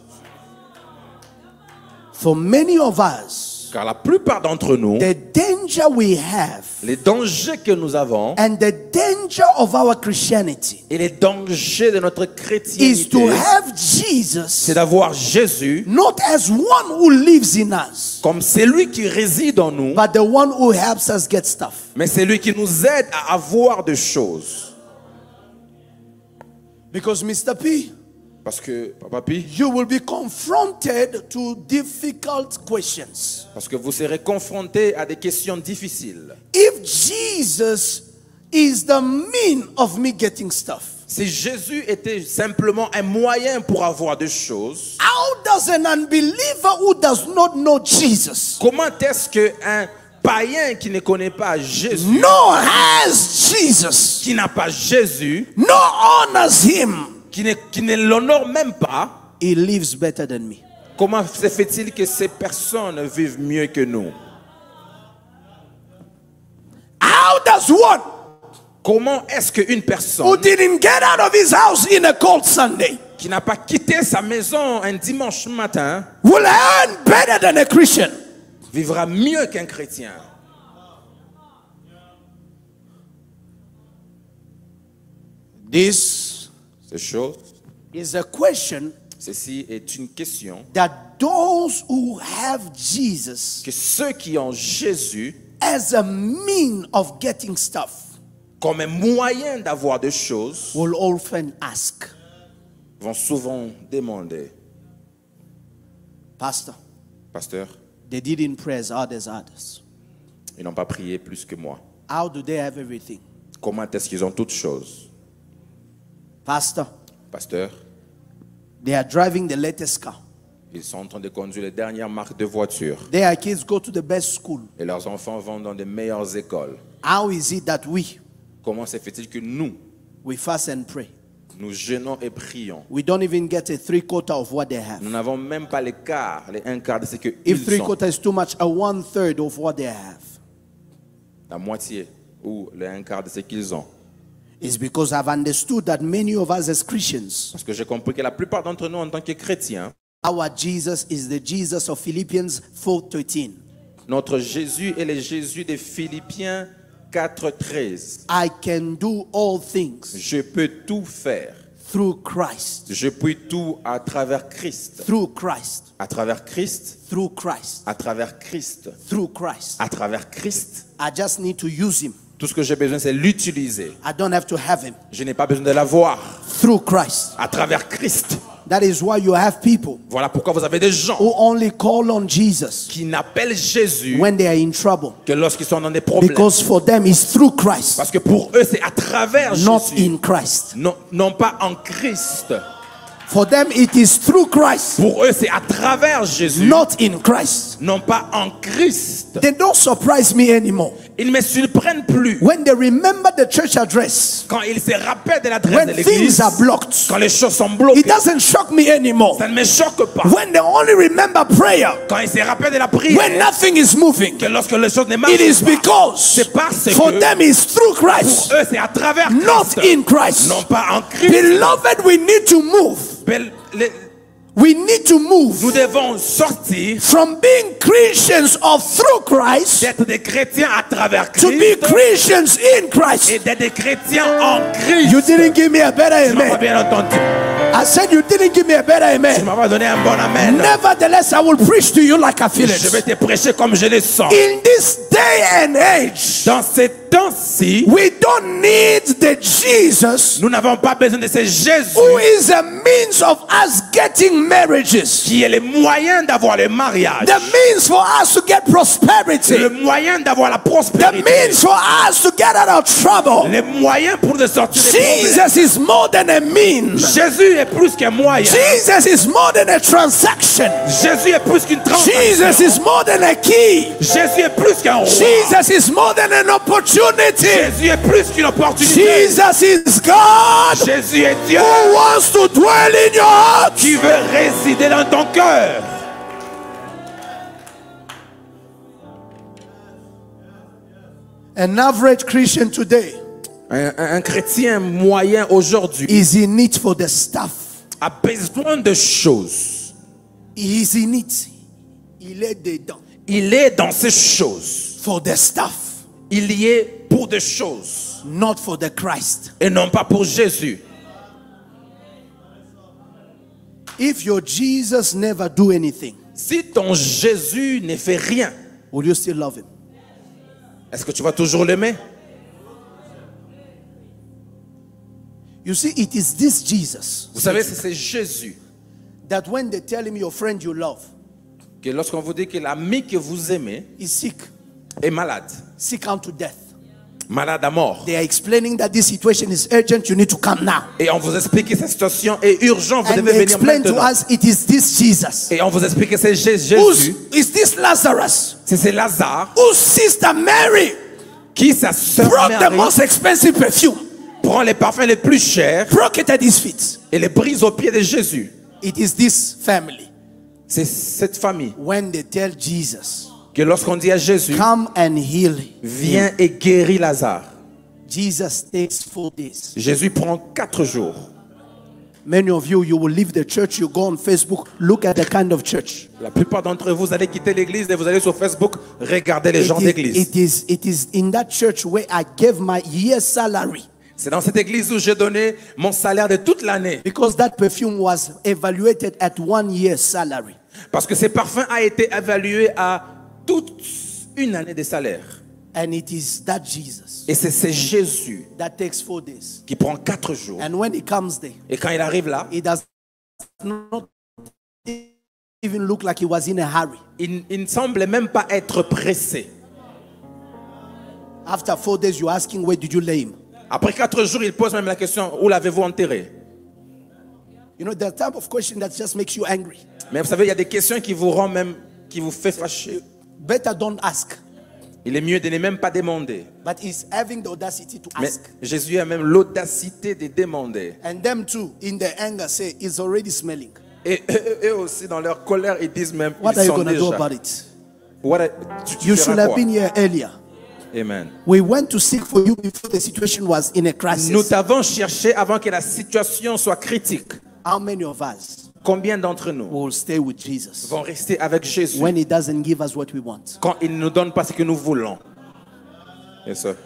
Speaker 1: For many of us,
Speaker 2: car la plupart d'entre nous,
Speaker 1: the danger we have,
Speaker 2: les dangers que nous avons,
Speaker 1: and the danger of our Christianity,
Speaker 2: et les dangers de notre chrétienté,
Speaker 1: is to have Jesus,
Speaker 2: c'est d'avoir Jésus,
Speaker 1: not as one who lives in us,
Speaker 2: comme celui qui réside en nous,
Speaker 1: but the one who helps us get stuff.
Speaker 2: Mais c'est lui qui nous aide à avoir des choses.
Speaker 1: Because Mr. P,
Speaker 2: parce que Papa P,
Speaker 1: you will be confronted to difficult questions.
Speaker 2: Parce que vous serez confronté à des questions difficiles.
Speaker 1: If Jesus is the mean of me getting stuff,
Speaker 2: si Jésus était simplement un moyen pour avoir des choses,
Speaker 1: how does an unbeliever who does not know Jesus,
Speaker 2: comment est-ce que un païen qui ne connaît pas Jésus,
Speaker 1: has Jesus,
Speaker 2: qui n'a pas Jésus,
Speaker 1: honors him,
Speaker 2: qui ne l'honore même pas,
Speaker 1: he lives better than me?
Speaker 2: Comment se fait-il que ces personnes vivent mieux que nous?
Speaker 1: How does one
Speaker 2: Comment est-ce qu'une personne
Speaker 1: who didn't get out of his house in a cold Sunday,
Speaker 2: qui n'a pas quitté sa maison un dimanche matin,
Speaker 1: will earn better than a Christian?
Speaker 2: Vivra mieux qu'un chrétien?
Speaker 1: This
Speaker 2: is
Speaker 1: a question.
Speaker 2: Ceci est une question
Speaker 1: That those who have Jesus,
Speaker 2: que ceux qui ont Jésus
Speaker 1: as a mean of getting stuff,
Speaker 2: comme un moyen d'avoir des choses,
Speaker 1: will often ask,
Speaker 2: vont souvent demander,
Speaker 1: Pastor,
Speaker 2: they
Speaker 1: didn't pray as hard as others.
Speaker 2: Ils n'ont pas prié plus que moi.
Speaker 1: How do they have everything?
Speaker 2: Comment est-ce qu'ils ont toutes choses?
Speaker 1: Pastor,
Speaker 2: they
Speaker 1: are driving the latest car.
Speaker 2: Ils sont en train de conduire les dernières marques de voitures.
Speaker 1: Their kids go to the best school.
Speaker 2: Et leurs enfants vont dans des meilleures écoles.
Speaker 1: How is it that
Speaker 2: comment se fait-il que nous,
Speaker 1: we fast and pray,
Speaker 2: nous jeûnons et prions?
Speaker 1: We don't even get a 3/4 of what they have.
Speaker 2: Nous n'avons même pas les un quart de ce que
Speaker 1: If
Speaker 2: ils
Speaker 1: 3/4 is too much, a 1/3 of what they have.
Speaker 2: La moitié ou un quart de ce qu'ils ont.
Speaker 1: It's because I've understood that many of us as Christians,
Speaker 2: parce que j'ai compris que la plupart d'entre nous en tant que chrétiens,
Speaker 1: our Jesus is the Jesus of Philippians 4:13.
Speaker 2: Notre Jésus est le Jésus de Philippiens 4:13.
Speaker 1: I can do all things.
Speaker 2: Je peux tout faire.
Speaker 1: Through Christ.
Speaker 2: Je peux tout à travers Christ.
Speaker 1: Through Christ.
Speaker 2: À travers Christ.
Speaker 1: Through Christ.
Speaker 2: À travers Christ.
Speaker 1: Through Christ.
Speaker 2: À travers Christ.
Speaker 1: I just need to use him.
Speaker 2: Tout ce que j'ai besoin, c'est l'utiliser.
Speaker 1: I don't have to have him.
Speaker 2: Je n'ai pas besoin de l'avoir.
Speaker 1: Through Christ.
Speaker 2: À travers Christ.
Speaker 1: That is why you have people.
Speaker 2: Voilà pourquoi vous avez des gens
Speaker 1: who only call on Jesus
Speaker 2: qui n'appellent Jésus
Speaker 1: when they are in trouble.
Speaker 2: Que lorsqu'ils sont dans des problèmes.
Speaker 1: Because for them it's through Christ.
Speaker 2: Parce que pour eux c'est à travers
Speaker 1: not
Speaker 2: Jésus.
Speaker 1: In Christ.
Speaker 2: Non pas en Christ.
Speaker 1: For them it is through Christ.
Speaker 2: Pour eux c'est à travers Jésus.
Speaker 1: Not in Christ.
Speaker 2: Non pas en Christ.
Speaker 1: They don't surprise me anymore.
Speaker 2: Ils ne me surprennent plus.
Speaker 1: When they remember the church address.
Speaker 2: Quand ils se rappellent de l'adresse de l'église.
Speaker 1: When things are blocked.
Speaker 2: Quand les choses sont bloquées.
Speaker 1: It doesn't shock me anymore.
Speaker 2: Ça ne me choque pas.
Speaker 1: When they only remember prayer.
Speaker 2: Quand ils se rappellent de la prière.
Speaker 1: When nothing is moving.
Speaker 2: Que lorsque les choses ne marchent
Speaker 1: it is because
Speaker 2: c'est parce
Speaker 1: for
Speaker 2: que
Speaker 1: them is through Christ.
Speaker 2: Pour eux c'est à travers Christ.
Speaker 1: Not in Christ.
Speaker 2: Non pas en Christ.
Speaker 1: Beloved, we need to move. We need to move
Speaker 2: Nous devons sortir
Speaker 1: from being Christians of through Christ
Speaker 2: d'être des chrétiens à travers
Speaker 1: to be
Speaker 2: Christ
Speaker 1: Christians in
Speaker 2: et
Speaker 1: Christ.
Speaker 2: d'être des chrétiens en Christ.
Speaker 1: You didn't give me a better
Speaker 2: Tu m'as pas
Speaker 1: amen.
Speaker 2: bien entendu.
Speaker 1: I said you didn't give me a better
Speaker 2: Tu
Speaker 1: amen.
Speaker 2: m'as pas donné un bon amen.
Speaker 1: Nevertheless, I will preach to you like I feel
Speaker 2: Je vais
Speaker 1: it.
Speaker 2: te prêcher comme je le sens.
Speaker 1: In this day and age,
Speaker 2: Dans ces temps-ci,
Speaker 1: we don't need the Jesus
Speaker 2: nous n'avons pas besoin de ce Jésus
Speaker 1: who is a means of us getting marriages,
Speaker 2: qui est le moyen d'avoir le mariage,
Speaker 1: the means for us to get prosperity,
Speaker 2: le moyen d'avoir la
Speaker 1: the
Speaker 2: prospérité,
Speaker 1: means for us to get out of trouble.
Speaker 2: le moyen pour de sortir des problèmes.
Speaker 1: Jesus is more than a means.
Speaker 2: Jésus est plus qu'un moyen.
Speaker 1: Jesus is more than a transaction.
Speaker 2: Jésus est plus qu'une transaction.
Speaker 1: Jesus is more than a key.
Speaker 2: Jésus est plus qu'un roi.
Speaker 1: Jesus is more than an opportunity.
Speaker 2: Jésus est plus qu'une opportunité.
Speaker 1: Jesus is God
Speaker 2: Jésus est Dieu
Speaker 1: who wants to dwell in your heart.
Speaker 2: qui veut résider dans ton cœur.
Speaker 1: An average Christian today
Speaker 2: Un chrétien moyen aujourd'hui
Speaker 1: is in need for the stuff.
Speaker 2: a besoin de choses.
Speaker 1: He is in it. Il est dedans.
Speaker 2: Il est dans ces choses.
Speaker 1: For the stuff,
Speaker 2: Il y est pour des choses
Speaker 1: not for the Christ.
Speaker 2: et non pas pour Jésus.
Speaker 1: If your Jesus never do anything,
Speaker 2: Si ton Jésus ne fait rien,
Speaker 1: will you still love him?
Speaker 2: est-ce que tu vas toujours l'aimer?
Speaker 1: You see, it is this Jesus
Speaker 2: Vous savez, c'est Jésus
Speaker 1: that when they tell him your friend you love
Speaker 2: que lorsqu'on vous dit que l'ami que vous aimez
Speaker 1: is sick,
Speaker 2: est malade,
Speaker 1: sick unto death,
Speaker 2: malade à mort,
Speaker 1: they are explaining that this situation is urgent, you need to come now.
Speaker 2: et on vous explique que cette situation est urgente, vous
Speaker 1: And
Speaker 2: devez
Speaker 1: they
Speaker 2: venir
Speaker 1: explain to
Speaker 2: maintenant.
Speaker 1: us it is this Jesus.
Speaker 2: Et on vous explique que c'est
Speaker 1: Who's,
Speaker 2: Jésus,
Speaker 1: is this Lazarus?
Speaker 2: c'est Lazare
Speaker 1: Whose sister Mary
Speaker 2: qui, sa sœur
Speaker 1: brought the
Speaker 2: Marie,
Speaker 1: most expensive perfume,
Speaker 2: prend les parfums les plus chers
Speaker 1: broke it at his feet.
Speaker 2: et les brise aux pieds de Jésus.
Speaker 1: It is this family.
Speaker 2: C'est cette famille
Speaker 1: When they tell Jesus,
Speaker 2: que lorsqu'on dit à Jésus,
Speaker 1: come and heal him,
Speaker 2: viens et guéris Lazare,
Speaker 1: Jesus takes 4 days.
Speaker 2: Jésus prend 4 jours.
Speaker 1: Many of you, you will leave the church, you go on Facebook, look at the kind of church.
Speaker 2: La plupart d'entre vous allez quitter l'église et vous allez sur Facebook regarder les gens d'église.
Speaker 1: It is in that church where I gave my year's salary,
Speaker 2: C'est dans cette église où j'ai donné mon salaire de toute l'année.
Speaker 1: because that perfume was evaluated at 1 year's salary.
Speaker 2: Parce que ce parfum a été évalué à toute une année de salaire.
Speaker 1: And it is that Jesus
Speaker 2: Et c'est Jésus
Speaker 1: that takes 4 days.
Speaker 2: qui prend 4 jours.
Speaker 1: And when he comes there,
Speaker 2: Et quand il arrive là,
Speaker 1: it does not even look like he was in a hurry.
Speaker 2: il ne semble même pas être pressé.
Speaker 1: After 4 days, you're asking, where did you lay him?
Speaker 2: Après 4 jours, il pose même la question, où l'avez-vous enterré?
Speaker 1: You know, the type of question that just makes you angry.
Speaker 2: Mais vous savez, il y a des questions qui vous rendent même, qui vous fait fâcher.
Speaker 1: Better don't ask.
Speaker 2: Il est mieux de ne même pas demander.
Speaker 1: But he's having the audacity to
Speaker 2: Mais
Speaker 1: ask.
Speaker 2: Jésus a même l'audacité de demander.
Speaker 1: And them too, in their anger, say, it's already smelling.
Speaker 2: Et eux aussi, dans leur colère, ils disent même,
Speaker 1: What
Speaker 2: ils
Speaker 1: are you
Speaker 2: sont
Speaker 1: going to do
Speaker 2: déjà.
Speaker 1: about it?
Speaker 2: Tu
Speaker 1: You
Speaker 2: feras
Speaker 1: should have
Speaker 2: quoi?
Speaker 1: been here earlier.
Speaker 2: Amen.
Speaker 1: We went to seek for you before the situation was in a crisis.
Speaker 2: Nous t'avons cherché avant que la situation soit critique.
Speaker 1: How many of us
Speaker 2: Combien d'entre nous
Speaker 1: will stay with Jesus
Speaker 2: vont rester avec Jésus
Speaker 1: when he doesn't give us what we want?
Speaker 2: quand il ne nous donne pas ce que nous voulons? Yes, sir.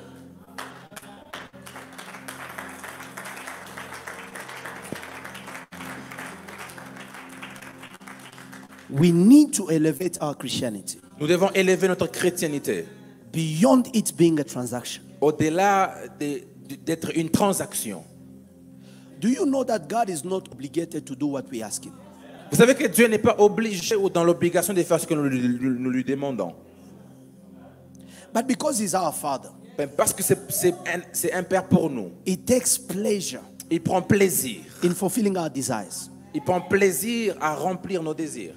Speaker 1: We need to elevate our Christianity
Speaker 2: Nous devons élever notre chrétienté
Speaker 1: beyond it being a transaction.
Speaker 2: au-delà d'être une transaction.
Speaker 1: Do you know that God is not obligated to do what we ask him?
Speaker 2: Vous savez que Dieu n'est pas obligé ou dans l'obligation de faire ce que nous lui demandons.
Speaker 1: But because he's our Father,
Speaker 2: Parce que c'est un Père pour nous.
Speaker 1: he takes pleasure
Speaker 2: Il prend plaisir.
Speaker 1: in fulfilling our desires.
Speaker 2: Il prend plaisir à remplir nos désirs.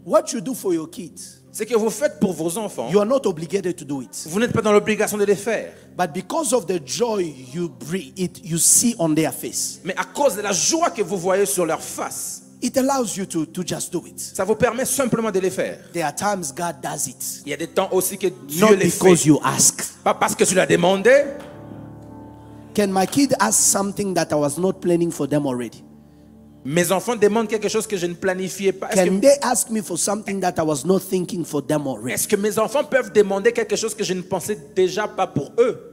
Speaker 1: What you do for your kids,
Speaker 2: Ce que vous faites pour vos enfants,
Speaker 1: you are not obligated to do it.
Speaker 2: vous n'êtes pas dans l'obligation de les faire.
Speaker 1: But because of the joy you see on their face,
Speaker 2: Mais à cause de la joie que vous voyez sur leur face,
Speaker 1: it allows you to just do it.
Speaker 2: ça vous permet simplement de les faire.
Speaker 1: There are times God does it,
Speaker 2: Il y a des temps aussi que Dieu
Speaker 1: not
Speaker 2: les
Speaker 1: because
Speaker 2: fait.
Speaker 1: you ask.
Speaker 2: Pas parce que tu l'as demandé.
Speaker 1: Can my kid ask something that I was not planning for them already?
Speaker 2: Mes enfants demandent quelque chose que je ne planifiais pas.
Speaker 1: Can they ask me for something that I was not thinking for them already?
Speaker 2: Est-ce que mes enfants peuvent demander quelque chose que je ne pensais déjà pas pour eux?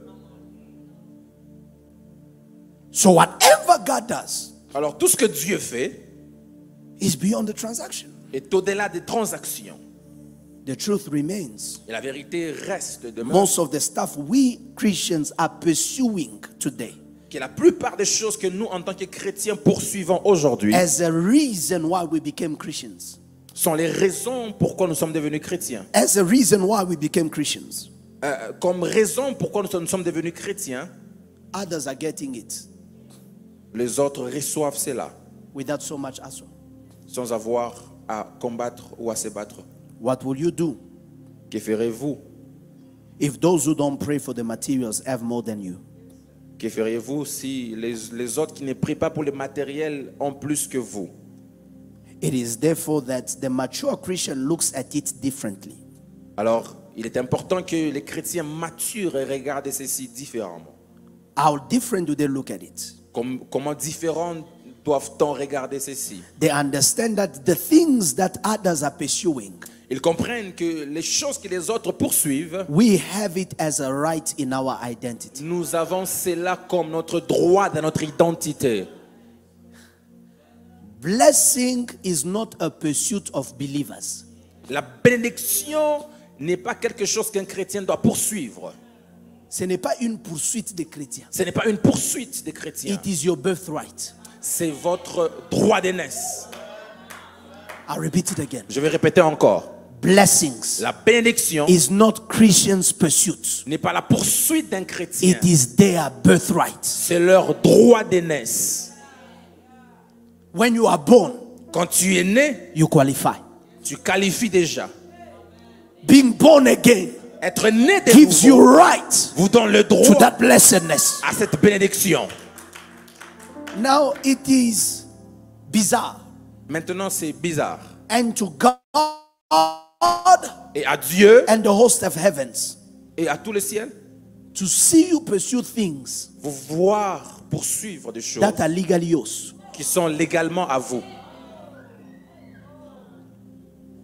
Speaker 1: So whatever God does
Speaker 2: Alors tout ce que Dieu fait
Speaker 1: is beyond the transaction.
Speaker 2: est au-delà des transactions.
Speaker 1: The truth remains.
Speaker 2: Et la vérité reste de même.
Speaker 1: Most of the stuff we Christians are pursuing today
Speaker 2: Que la plupart des choses que nous, en tant que chrétiens, poursuivons aujourd'hui
Speaker 1: as a reason why we became Christians.
Speaker 2: sont les raisons pourquoi nous sommes devenus chrétiens.
Speaker 1: As a reason why we became Christians.
Speaker 2: Comme raison pourquoi nous sommes devenus chrétiens,
Speaker 1: Others are getting it
Speaker 2: les autres reçoivent cela
Speaker 1: without so much hassle.
Speaker 2: sans avoir à combattre ou à se battre.
Speaker 1: What will you do
Speaker 2: Que ferez-vous?
Speaker 1: if those who don't pray for the materials have more than you?
Speaker 2: Que feriez-vous si les autres qui ne prient pas pour le matériel ont plus que vous?
Speaker 1: It is therefore that the mature Christian looks at it differently.
Speaker 2: Alors, il est important que les chrétiens matures regardent ceci différemment.
Speaker 1: How different do they look at it?
Speaker 2: Comment différents doivent-on regarder ceci?
Speaker 1: They understand that the things that others are pursuing,
Speaker 2: Ils comprennent que les choses que les autres poursuivent,
Speaker 1: we have it as a right in our identity.
Speaker 2: nous avons cela comme notre droit dans notre identité.
Speaker 1: Blessing is not a pursuit of believers.
Speaker 2: La bénédiction n'est pas quelque chose qu'un chrétien doit poursuivre.
Speaker 1: Ce n'est pas une poursuite des chrétiens.
Speaker 2: Ce n'est pas une poursuite des chrétiens.
Speaker 1: It is your birthright.
Speaker 2: C'est votre droit d'aînesse.
Speaker 1: I'll repeat it again.
Speaker 2: Je vais répéter encore.
Speaker 1: Blessings
Speaker 2: La bénédiction
Speaker 1: is not Christians' pursuit.
Speaker 2: n'est pas la poursuite d'un chrétien.
Speaker 1: It is their birthright.
Speaker 2: C'est leur droit d'aînesse.
Speaker 1: When you are born,
Speaker 2: Quand tu es né,
Speaker 1: you qualify.
Speaker 2: tu qualifies déjà.
Speaker 1: Being born again
Speaker 2: Être né de
Speaker 1: gives you
Speaker 2: nouveau
Speaker 1: right
Speaker 2: vous donne le
Speaker 1: to
Speaker 2: droit
Speaker 1: that blessedness.
Speaker 2: à cette bénédiction.
Speaker 1: Now it is bizarre.
Speaker 2: Maintenant, c'est bizarre.
Speaker 1: And to God
Speaker 2: Et à Dieu
Speaker 1: and the host of heavens,
Speaker 2: et à tout le ciel,
Speaker 1: to see you pursue things
Speaker 2: vous voir poursuivre des choses
Speaker 1: that are legally yours.
Speaker 2: qui sont légalement à vous.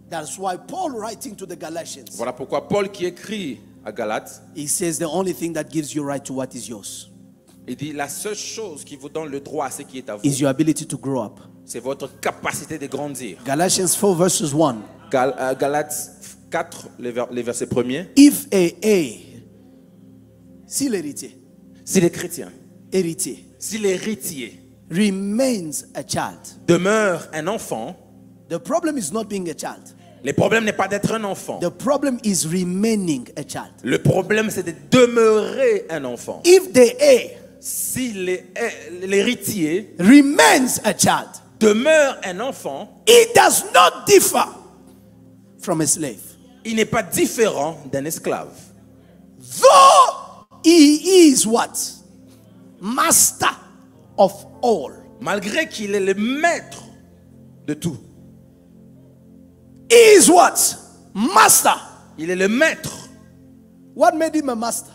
Speaker 1: That's why Paul, writing to the Galatians,
Speaker 2: Voilà pourquoi Paul qui écrit à Galates,
Speaker 1: he says the only thing that gives you right to what is yours
Speaker 2: il dit la seule chose qui vous donne le droit à ce qui est à vous,
Speaker 1: is your ability to grow up.
Speaker 2: c'est votre capacité de grandir.
Speaker 1: Galatians 4 verses 1.
Speaker 2: Galates 4, les versets premiers.
Speaker 1: If si l'héritier,
Speaker 2: Si les chrétiens,
Speaker 1: héritier,
Speaker 2: si l'héritier
Speaker 1: remains a child,
Speaker 2: demeure un enfant,
Speaker 1: the problem is not being a child.
Speaker 2: le problème n'est pas d'être un enfant.
Speaker 1: The problem is remaining a child.
Speaker 2: Le problème, c'est de demeurer un enfant.
Speaker 1: If the heir
Speaker 2: Si l'héritier
Speaker 1: remains a child,
Speaker 2: demeure un enfant,
Speaker 1: it does not differ from a slave.
Speaker 2: il n'est pas différent d'un esclave.
Speaker 1: Though he is what? Master of all.
Speaker 2: Malgré qu'il est le maître de tout.
Speaker 1: He is what? Master.
Speaker 2: Il est le maître.
Speaker 1: What made him a master?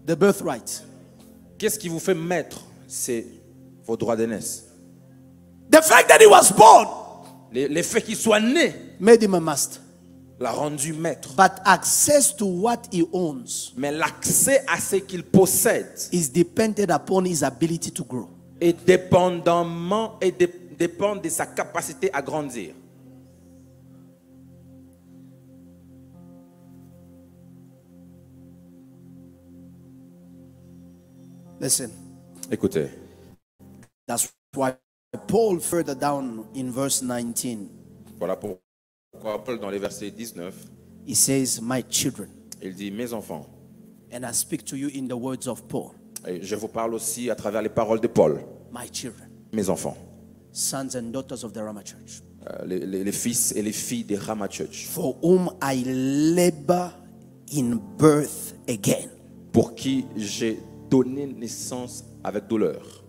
Speaker 1: The birthright.
Speaker 2: Qu'est-ce qui vous fait maître? C'est vos droits d'aînesse.
Speaker 1: The fact that he was born
Speaker 2: Le fait qu'il soit né
Speaker 1: made him a master.
Speaker 2: l'a rendu maître.
Speaker 1: But access to what he owns
Speaker 2: Mais l'accès à ce qu'il possède
Speaker 1: is dependent upon his ability to grow.
Speaker 2: est dépend de sa capacité à grandir.
Speaker 1: Listen,
Speaker 2: Écoutez,
Speaker 1: that's why Paul further down in verse 19,
Speaker 2: voilà pourquoi Paul dans les versets 19,
Speaker 1: he says, my children,
Speaker 2: il dit mes enfants.
Speaker 1: and I speak to you in the words of Paul,
Speaker 2: Et je vous parle aussi à travers les paroles de Paul.
Speaker 1: my children,
Speaker 2: Mes enfants,
Speaker 1: sons and daughters of the Rama Church,
Speaker 2: les fils et les filles des Rama Church,
Speaker 1: for whom I labor in birth again,
Speaker 2: pour qui j'ai donné naissance avec douleur,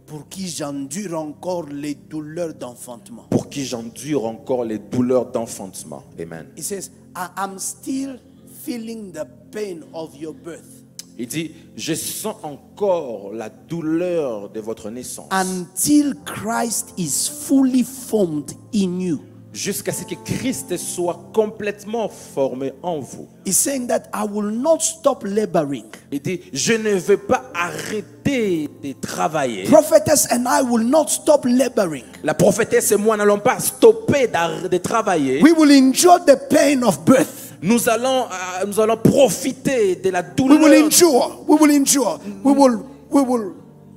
Speaker 1: pour qui j'endure encore les douleurs d'enfantement.
Speaker 2: pour qui j'endure encore les douleurs d'enfantement. Amen.
Speaker 1: He says, I am still feeling the pain of your birth.
Speaker 2: Il dit, je sens encore la douleur de votre naissance.
Speaker 1: until Christ is fully formed in you.
Speaker 2: Jusqu'à ce que Christ soit complètement formé en vous.
Speaker 1: He's saying that I will not stop laboring.
Speaker 2: Il dit, je ne vais pas arrêter de travailler.
Speaker 1: Prophetess and I will not stop laboring.
Speaker 2: La prophétesse et moi n'allons pas stopper de travailler.
Speaker 1: We will enjoy the pain of birth.
Speaker 2: Nous allons profiter de la
Speaker 1: We
Speaker 2: douleur.
Speaker 1: will endure. We will endure. We will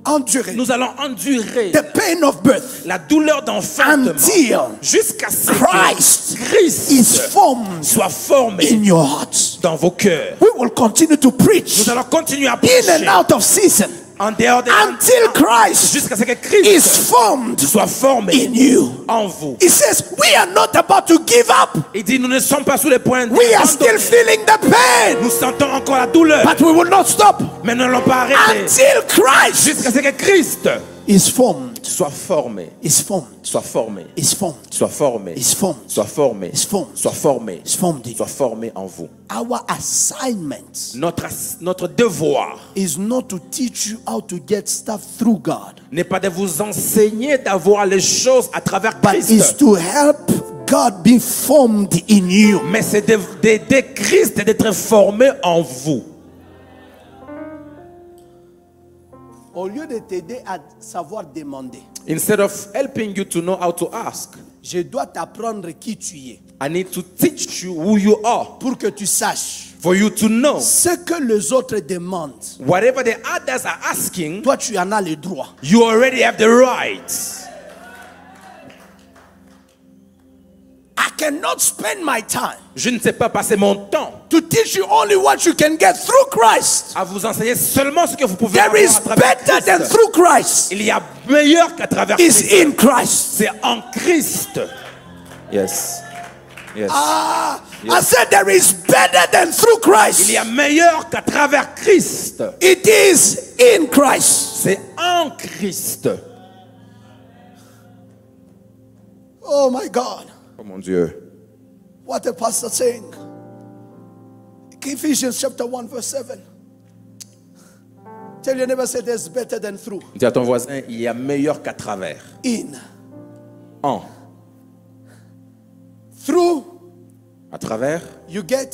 Speaker 1: endurer
Speaker 2: Nous allons endurer
Speaker 1: the pain of birth
Speaker 2: la douleur d'enfantement
Speaker 1: until
Speaker 2: jusqu'à ce
Speaker 1: Christ
Speaker 2: que Christ
Speaker 1: is formed
Speaker 2: soit formé
Speaker 1: in your hearts.
Speaker 2: dans vos cœurs.
Speaker 1: We will continue to preach
Speaker 2: Nous allons continuer à
Speaker 1: in
Speaker 2: prêcher
Speaker 1: and out of season
Speaker 2: en dehors des
Speaker 1: until Christ
Speaker 2: jusqu'à ce que
Speaker 1: is
Speaker 2: Christ
Speaker 1: formed
Speaker 2: soit formé
Speaker 1: in you.
Speaker 2: en vous.
Speaker 1: He says, we are not about to give up.
Speaker 2: Il dit, nous ne sommes pas sous les points
Speaker 1: We are still
Speaker 2: d'abandonner.
Speaker 1: feeling the pain,
Speaker 2: Nous sentons encore la douleur,
Speaker 1: but we will not stop
Speaker 2: mais nous n'allons pas arrêter
Speaker 1: until Christ
Speaker 2: jusqu'à ce que Christ
Speaker 1: is formed,
Speaker 2: soit formé,
Speaker 1: is formed,
Speaker 2: soit formé,
Speaker 1: is formed,
Speaker 2: soit formé,
Speaker 1: is formed,
Speaker 2: soit formé,
Speaker 1: is formed,
Speaker 2: soit formé,
Speaker 1: is formed in you.
Speaker 2: soit formé en vous.
Speaker 1: Our assignment
Speaker 2: Notre devoir
Speaker 1: is not to teach you how to get stuff through God,
Speaker 2: n'est pas de vous enseigner d'avoir les choses à travers
Speaker 1: but is
Speaker 2: Christ,
Speaker 1: to help God be formed in you.
Speaker 2: mais c'est d'aider Christ d'être formé en vous.
Speaker 1: Au lieu de t'aider à savoir demander,
Speaker 2: Instead of helping you to know how to ask,
Speaker 1: je dois t'apprendre qui tu es
Speaker 2: I need to teach you who you are,
Speaker 1: pour que tu saches
Speaker 2: for you to know
Speaker 1: ce que les autres demandent.
Speaker 2: whatever the others are asking,
Speaker 1: Toi, tu en as le droit.
Speaker 2: you already have the right.
Speaker 1: I cannot spend my time
Speaker 2: Je ne sais pas passer mon temps
Speaker 1: to teach you only what you can get through Christ.
Speaker 2: à vous enseigner seulement ce que vous pouvez
Speaker 1: There
Speaker 2: avoir
Speaker 1: is
Speaker 2: à travers
Speaker 1: better than
Speaker 2: Christ.
Speaker 1: through Christ.
Speaker 2: Il y a meilleur qu'à travers
Speaker 1: Is
Speaker 2: Christ.
Speaker 1: in Christ.
Speaker 2: C'est en Christ. Yes. Yes.
Speaker 1: I said there is better than through Christ.
Speaker 2: Il y a meilleur qu'à travers Christ.
Speaker 1: It is in Christ.
Speaker 2: C'est en Christ.
Speaker 1: Oh my God.
Speaker 2: Oh mon Dieu.
Speaker 1: What the pastor saying. Ephesians chapter 1 verse 7. Tell your neighbor, say there's better than through.
Speaker 2: Dis à ton voisin, il y a meilleur qu'à travers.
Speaker 1: In.
Speaker 2: En.
Speaker 1: Through,
Speaker 2: À travers,
Speaker 1: you get,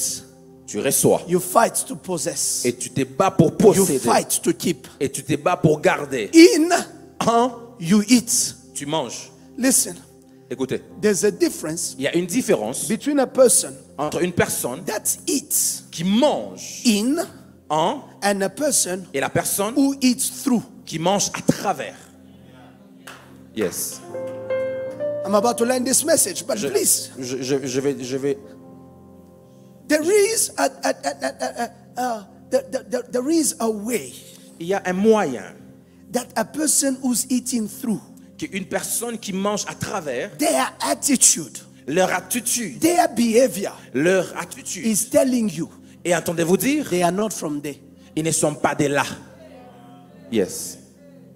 Speaker 2: tu reçois.
Speaker 1: you fight to possess.
Speaker 2: Et tu te bats pour
Speaker 1: You
Speaker 2: posséder.
Speaker 1: fight to keep.
Speaker 2: Et tu te bats pour garder.
Speaker 1: In,
Speaker 2: En,
Speaker 1: you eat.
Speaker 2: tu manges.
Speaker 1: Listen,
Speaker 2: Écoutez,
Speaker 1: there's a difference
Speaker 2: il y a une différence
Speaker 1: between a person
Speaker 2: entre une personne
Speaker 1: that eats
Speaker 2: qui mange
Speaker 1: in
Speaker 2: en
Speaker 1: and a person
Speaker 2: et la personne
Speaker 1: who eats through.
Speaker 2: qui mange à travers. Yes.
Speaker 1: I'm about to learn this message, but
Speaker 2: Je,
Speaker 1: please,
Speaker 2: je vais.
Speaker 1: there is there is a way
Speaker 2: Il y a un moyen
Speaker 1: that a person who's eating through,
Speaker 2: qu'une personne qui mange à travers,
Speaker 1: their attitude,
Speaker 2: leur attitude,
Speaker 1: their behavior
Speaker 2: leur attitude.
Speaker 1: is telling you
Speaker 2: Et entendez-vous dire,
Speaker 1: they are not from there.
Speaker 2: ils ne sont pas de là. Yes.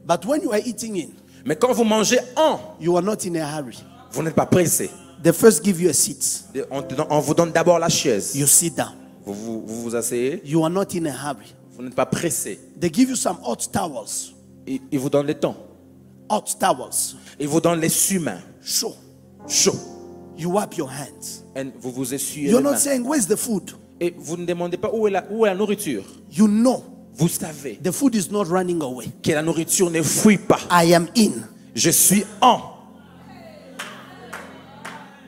Speaker 1: But when you are eating in,
Speaker 2: Mais quand vous mangez en,
Speaker 1: you are not in a hurry.
Speaker 2: vous n'êtes pas pressé.
Speaker 1: They first give you a seat.
Speaker 2: On vous donne d'abord la chaise.
Speaker 1: You sit down.
Speaker 2: Vous vous asseyez.
Speaker 1: You are not in a hurry.
Speaker 2: Vous n'êtes pas pressé.
Speaker 1: They give you some hot towels.
Speaker 2: Ils vous donnent le temps.
Speaker 1: Hot towels.
Speaker 2: Ils vous donnent les humains.
Speaker 1: Sure.
Speaker 2: Chaud.
Speaker 1: You wipe your hands.
Speaker 2: Et vous vous essuyez
Speaker 1: You're
Speaker 2: les
Speaker 1: not
Speaker 2: mains.
Speaker 1: saying, where's the food?
Speaker 2: Et vous ne demandez pas où est la nourriture.
Speaker 1: You know
Speaker 2: Vous savez
Speaker 1: the food is not running away.
Speaker 2: que la nourriture ne fuit pas.
Speaker 1: I am in.
Speaker 2: Je suis en.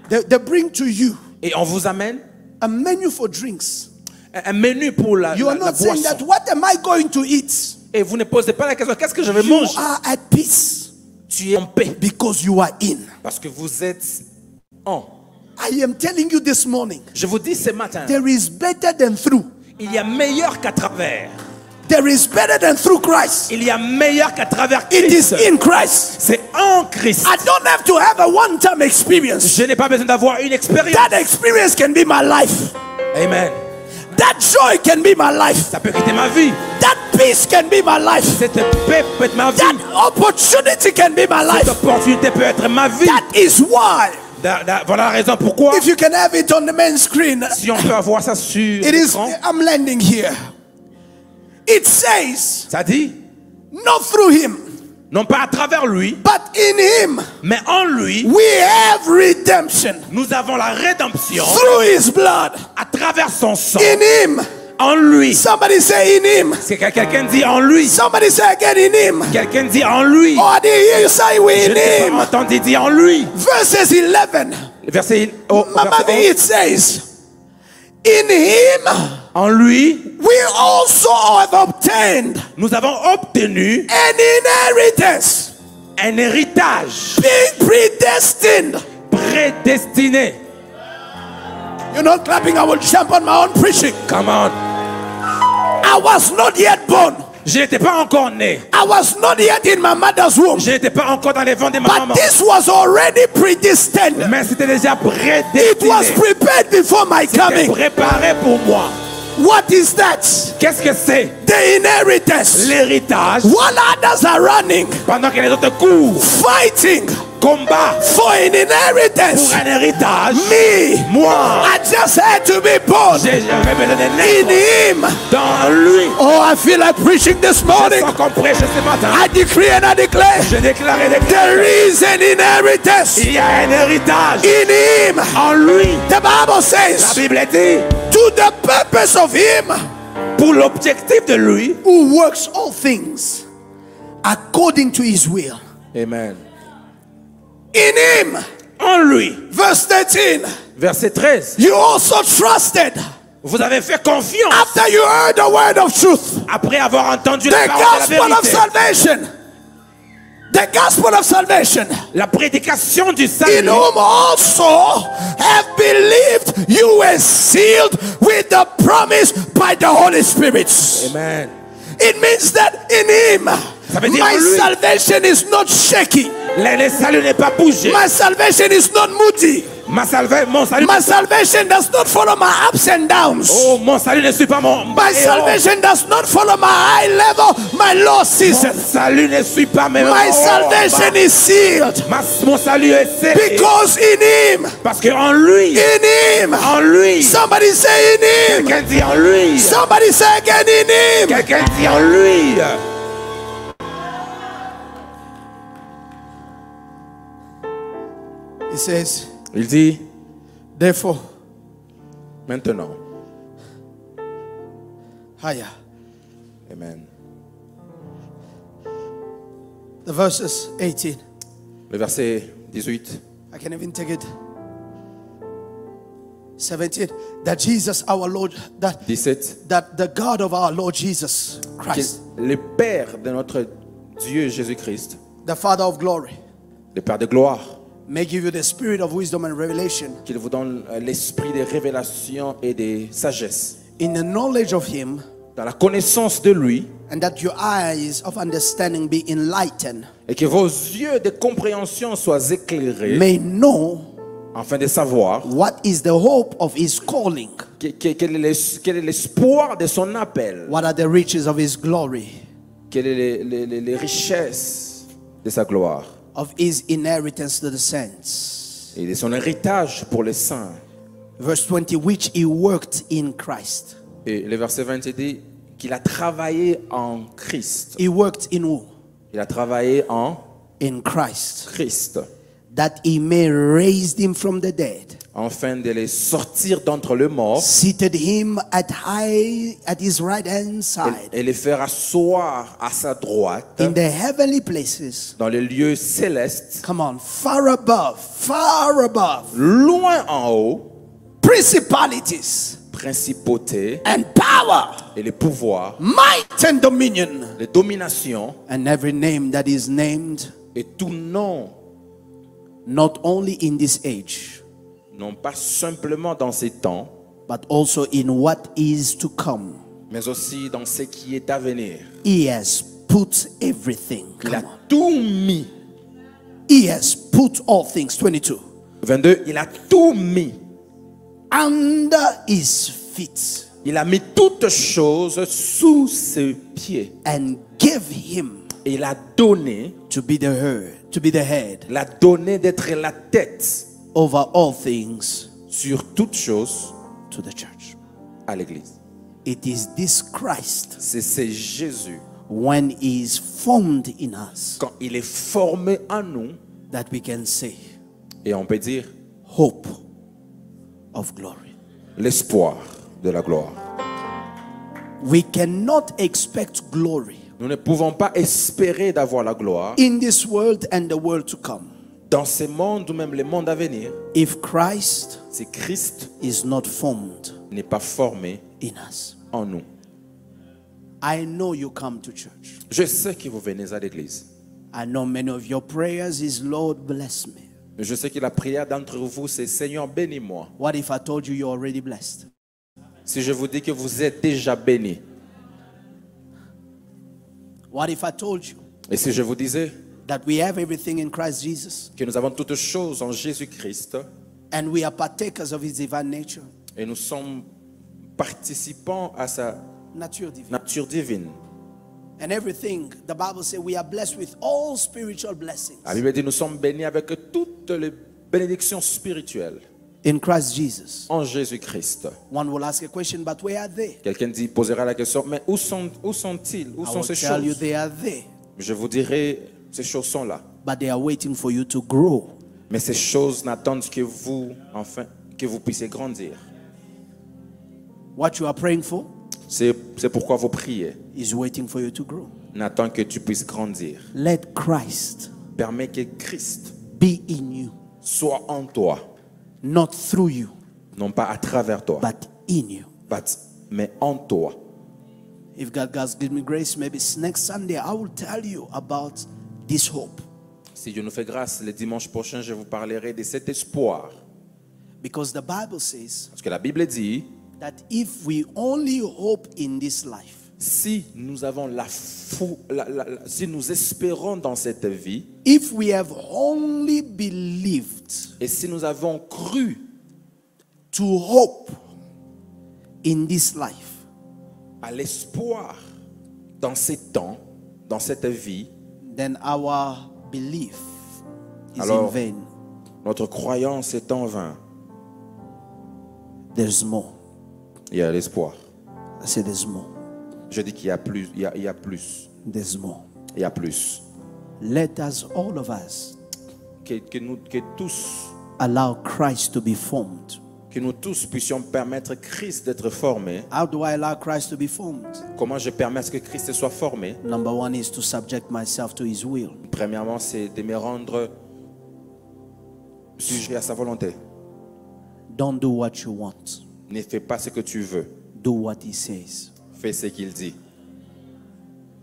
Speaker 1: They bring to you
Speaker 2: Et on vous amène
Speaker 1: a menu for drinks.
Speaker 2: un menu pour la
Speaker 1: You are not saying that,
Speaker 2: boisson.
Speaker 1: what am I going to eat?
Speaker 2: Et vous ne posez pas la question, qu'est-ce que je vais
Speaker 1: You
Speaker 2: manger?
Speaker 1: are at peace
Speaker 2: Tu es en paix.
Speaker 1: because you are in.
Speaker 2: Parce que vous êtes en.
Speaker 1: I am telling you this morning,
Speaker 2: Je vous dis ce matin,
Speaker 1: there is better than through.
Speaker 2: il y a meilleur qu'à travers.
Speaker 1: There is better than through Christ.
Speaker 2: Il y a meilleur qu'à travers
Speaker 1: It is
Speaker 2: Christ.
Speaker 1: in Christ.
Speaker 2: C'est en Christ.
Speaker 1: I don't have to have a one-time experience.
Speaker 2: Je n'ai pas besoin d'avoir une expérience.
Speaker 1: That experience can be my life.
Speaker 2: Amen.
Speaker 1: That joy can be my life.
Speaker 2: Ça peut quitter ma vie.
Speaker 1: That peace can be my life.
Speaker 2: Cette paix peut être ma vie.
Speaker 1: That opportunity can be my
Speaker 2: Cette
Speaker 1: life.
Speaker 2: opportunité peut être ma vie.
Speaker 1: That is why,
Speaker 2: Voilà la raison pourquoi.
Speaker 1: if you can have it on the main screen,
Speaker 2: Si on peut avoir ça sur
Speaker 1: it is,
Speaker 2: l'écran.
Speaker 1: I'm landing here. It says,
Speaker 2: Ça dit,
Speaker 1: not through him,
Speaker 2: non pas à travers lui,
Speaker 1: but in him
Speaker 2: mais en lui,
Speaker 1: we have redemption
Speaker 2: nous avons la rédemption
Speaker 1: through his blood.
Speaker 2: à travers son sang.
Speaker 1: In him.
Speaker 2: En lui.
Speaker 1: Somebody say in him.
Speaker 2: C'est que quelqu'un dit en lui.
Speaker 1: Somebody say again in him.
Speaker 2: Quelqu'un dit en lui.
Speaker 1: Oh, I didn't hear you say we
Speaker 2: Je
Speaker 1: in
Speaker 2: n'ai
Speaker 1: him.
Speaker 2: pas entendu dire en lui.
Speaker 1: Verses 11.
Speaker 2: Verset, oh,
Speaker 1: Mama,
Speaker 2: verset
Speaker 1: it says, in him
Speaker 2: en lui,
Speaker 1: we also have obtained
Speaker 2: nous avons obtenu
Speaker 1: an inheritance,
Speaker 2: un héritage
Speaker 1: being predestined.
Speaker 2: prédestiné.
Speaker 1: You're not clapping, I will jump on my own preaching.
Speaker 2: Come on.
Speaker 1: I was not yet born.
Speaker 2: Je n'étais pas encore né.
Speaker 1: I was not yet in my mother's womb.
Speaker 2: Je n'étais pas encore dans les vents de ma
Speaker 1: But
Speaker 2: maman.
Speaker 1: this was already predestined.
Speaker 2: Mais c'était déjà
Speaker 1: It was
Speaker 2: prédestiné.
Speaker 1: prepared before my
Speaker 2: C'était
Speaker 1: coming.
Speaker 2: préparé pour moi.
Speaker 1: What is that?
Speaker 2: Qu'est-ce que c'est?
Speaker 1: The inheritance.
Speaker 2: L'héritage.
Speaker 1: While others are running,
Speaker 2: Pendant que les autres courent,
Speaker 1: fighting
Speaker 2: combat
Speaker 1: for an
Speaker 2: pour
Speaker 1: inheritance,
Speaker 2: un héritage.
Speaker 1: me,
Speaker 2: Moi,
Speaker 1: I just had to be born
Speaker 2: j'avais besoin de
Speaker 1: in
Speaker 2: naître
Speaker 1: him.
Speaker 2: dans lui.
Speaker 1: Oh, I feel like preaching this
Speaker 2: Je
Speaker 1: morning.
Speaker 2: sens qu'on prêche ce matin.
Speaker 1: I decree and I declare
Speaker 2: Je déclare et déclare.
Speaker 1: there is an inheritance
Speaker 2: Il y a un héritage
Speaker 1: in him.
Speaker 2: en lui.
Speaker 1: The Bible
Speaker 2: La
Speaker 1: says,
Speaker 2: Bible dit,
Speaker 1: to the purpose of him
Speaker 2: pour l'objectif de lui.
Speaker 1: who works all things according to his will.
Speaker 2: Amen.
Speaker 1: In him,
Speaker 2: En lui.
Speaker 1: verse 13,
Speaker 2: Verset 13.
Speaker 1: you also trusted
Speaker 2: Vous avez fait confiance
Speaker 1: after you heard the word of truth,
Speaker 2: après avoir entendu
Speaker 1: the
Speaker 2: la parole de
Speaker 1: gospel
Speaker 2: la
Speaker 1: of
Speaker 2: vérité.
Speaker 1: salvation. The gospel of salvation,
Speaker 2: La prédication du
Speaker 1: in
Speaker 2: salut.
Speaker 1: whom also have believed, you were sealed with the promise by the Holy Spirit.
Speaker 2: Amen.
Speaker 1: It means that in him,
Speaker 2: Ça veut dire
Speaker 1: my
Speaker 2: en lui.
Speaker 1: salvation is not shaky.
Speaker 2: Le salut n'est pas bougé.
Speaker 1: My salvation is not moody.
Speaker 2: Mon salut.
Speaker 1: My salvation does not follow my ups and downs.
Speaker 2: Oh, mon salut ne suit pas mon.
Speaker 1: My salvation does not follow my high level, my low
Speaker 2: Mon
Speaker 1: season.
Speaker 2: salut ne suit pas mes.
Speaker 1: My salvation is sealed
Speaker 2: Mon salut est scellé.
Speaker 1: because in him,
Speaker 2: Parce qu'en lui.
Speaker 1: in him,
Speaker 2: En lui.
Speaker 1: somebody say in him,
Speaker 2: Quelqu'un dit en lui.
Speaker 1: somebody say again in him.
Speaker 2: Quelqu'un dit en lui.
Speaker 1: It says,
Speaker 2: Il dit
Speaker 1: therefore,
Speaker 2: maintenant.
Speaker 1: higher.
Speaker 2: Amen.
Speaker 1: The verses 18.
Speaker 2: Le verset 18.
Speaker 1: I can even take it. 17. That Jesus, our Lord, that
Speaker 2: 17.
Speaker 1: the God of our Lord Jesus
Speaker 2: Que
Speaker 1: Christ,
Speaker 2: le Père de notre Dieu Jésus-Christ,
Speaker 1: the Father of glory,
Speaker 2: le Père de gloire,
Speaker 1: may give you the spirit of wisdom and revelation
Speaker 2: qu'il vous donne l'esprit de révélation et de sagesse
Speaker 1: in the knowledge of Him,
Speaker 2: dans la connaissance de lui,
Speaker 1: and that your eyes of understanding be enlightened,
Speaker 2: et que vos yeux de compréhension soient éclairés
Speaker 1: may know
Speaker 2: afin de savoir
Speaker 1: what is the hope of His calling,
Speaker 2: quel est l'espoir de son appel,
Speaker 1: what are the riches of His glory,
Speaker 2: quelles sont les richesses de sa gloire
Speaker 1: of His inheritance to the saints.
Speaker 2: et de son héritage pour les saints.
Speaker 1: Verse 20, which He worked in Christ.
Speaker 2: Et le verset 20 dit qu'il a travaillé en Christ.
Speaker 1: He worked in who?
Speaker 2: Il a travaillé en
Speaker 1: In Christ.
Speaker 2: Christ,
Speaker 1: That He may raise Him from the dead,
Speaker 2: afin de les sortir d'entre les morts
Speaker 1: seated Him at His right hand side,
Speaker 2: et les faire asseoir à sa droite
Speaker 1: in the heavenly places.
Speaker 2: dans les lieux célestes,
Speaker 1: Come on, far above,
Speaker 2: loin en haut,
Speaker 1: principalities
Speaker 2: principautés
Speaker 1: and power,
Speaker 2: et les pouvoirs,
Speaker 1: might and dominion,
Speaker 2: les dominations
Speaker 1: and every name that is named,
Speaker 2: et tout nom,
Speaker 1: not only in this age,
Speaker 2: non pas simplement dans ces temps,
Speaker 1: but also in what is to come.
Speaker 2: mais aussi dans ce qui est à venir.
Speaker 1: He has put everything.
Speaker 2: Il a
Speaker 1: Come on.
Speaker 2: tout mis.
Speaker 1: He has put all things, 22,
Speaker 2: 22, il a tout mis.
Speaker 1: under His feet,
Speaker 2: Il a mis toutes choses sous ses pieds.
Speaker 1: and gave Him
Speaker 2: Et il a donné,
Speaker 1: to be the head
Speaker 2: il a donné d'être la tête
Speaker 1: over all things
Speaker 2: sur toutes choses
Speaker 1: to the church.
Speaker 2: à l'église.
Speaker 1: It is this Christ,
Speaker 2: C'est Jésus,
Speaker 1: when he is formed in us,
Speaker 2: quand il est formé en nous,
Speaker 1: that we can say,
Speaker 2: et on peut dire
Speaker 1: hope of glory.
Speaker 2: l'espoir de la gloire.
Speaker 1: We cannot expect glory
Speaker 2: Nous ne pouvons pas espérer d'avoir la gloire
Speaker 1: in this world and the world to come
Speaker 2: dans ces mondes ou même les mondes à venir
Speaker 1: if Christ
Speaker 2: si Christ
Speaker 1: is not formed
Speaker 2: n'est pas formé
Speaker 1: in us.
Speaker 2: en nous.
Speaker 1: I know you come to church.
Speaker 2: Je sais que vous venez à l'église.
Speaker 1: I know many of your prayers is, Lord, bless me.
Speaker 2: Je sais que la prière d'entre vous, c'est Seigneur, bénis-moi.
Speaker 1: What if I told you you're already blessed?
Speaker 2: Si je vous dis que vous êtes déjà bénis,
Speaker 1: What if I told you
Speaker 2: et si je vous disais
Speaker 1: that we have everything in Christ Jesus
Speaker 2: que nous avons toutes choses en Jésus-Christ
Speaker 1: and we are partakers of his divine nature?
Speaker 2: et nous sommes participants à sa
Speaker 1: Nature divine.
Speaker 2: nature divine.
Speaker 1: And everything, the Bible says we are blessed with all spiritual blessings
Speaker 2: La Bible dit nous sommes bénis avec toutes les bénédictions spirituelles
Speaker 1: in Christ Jesus.
Speaker 2: en Jésus-Christ.
Speaker 1: One will ask a question, but where are they?
Speaker 2: Quelqu'un posera la question, mais où sont-ils? Où
Speaker 1: I
Speaker 2: sont
Speaker 1: will
Speaker 2: ces
Speaker 1: tell you
Speaker 2: choses?
Speaker 1: they are there,
Speaker 2: Je vous dirai, ces choses sont là.
Speaker 1: but they are waiting for you to grow.
Speaker 2: Mais ces choses n'attendent que vous, enfin, que vous puissiez grandir.
Speaker 1: What you are praying for
Speaker 2: C'est pourquoi vous priez.
Speaker 1: is waiting for you to grow.
Speaker 2: N'attend que tu puisses grandir.
Speaker 1: Let Christ
Speaker 2: Permets que Christ
Speaker 1: be in you,
Speaker 2: soit en toi,
Speaker 1: not through you,
Speaker 2: non pas à travers toi,
Speaker 1: but in you.
Speaker 2: mais en toi.
Speaker 1: If God gives me grace, maybe next Sunday I will tell you about this hope.
Speaker 2: Si Dieu nous fait grâce, le dimanche prochain, je vous parlerai de cet espoir.
Speaker 1: Because the Bible says
Speaker 2: Parce que la Bible dit,
Speaker 1: that if we only hope in this life,
Speaker 2: si nous avons si nous espérons dans cette vie,
Speaker 1: if we have only believed
Speaker 2: et si nous avons cru
Speaker 1: to hope in this life,
Speaker 2: à l'espoir dans ces temps, dans cette vie,
Speaker 1: then our belief is
Speaker 2: Alors,
Speaker 1: in vain.
Speaker 2: notre croyance est en vain.
Speaker 1: There's more.
Speaker 2: Il y a l'espoir.
Speaker 1: I say there's more.
Speaker 2: Je dis qu'il y a plus, il y a plus,
Speaker 1: There's more.
Speaker 2: il y a plus.
Speaker 1: Let us, all of us,
Speaker 2: Que tous,
Speaker 1: allow Christ to be formed.
Speaker 2: que nous tous puissions permettre Christ d'être formé.
Speaker 1: How do I allow Christ to be formed?
Speaker 2: Comment je permets à ce que Christ soit formé?
Speaker 1: Number one is to subject myself to his will.
Speaker 2: Premièrement, c'est de me rendre sujet à sa volonté.
Speaker 1: Don't do what you want.
Speaker 2: Ne fais pas ce que tu veux.
Speaker 1: Do what he says.
Speaker 2: Fais ce qu'il dit.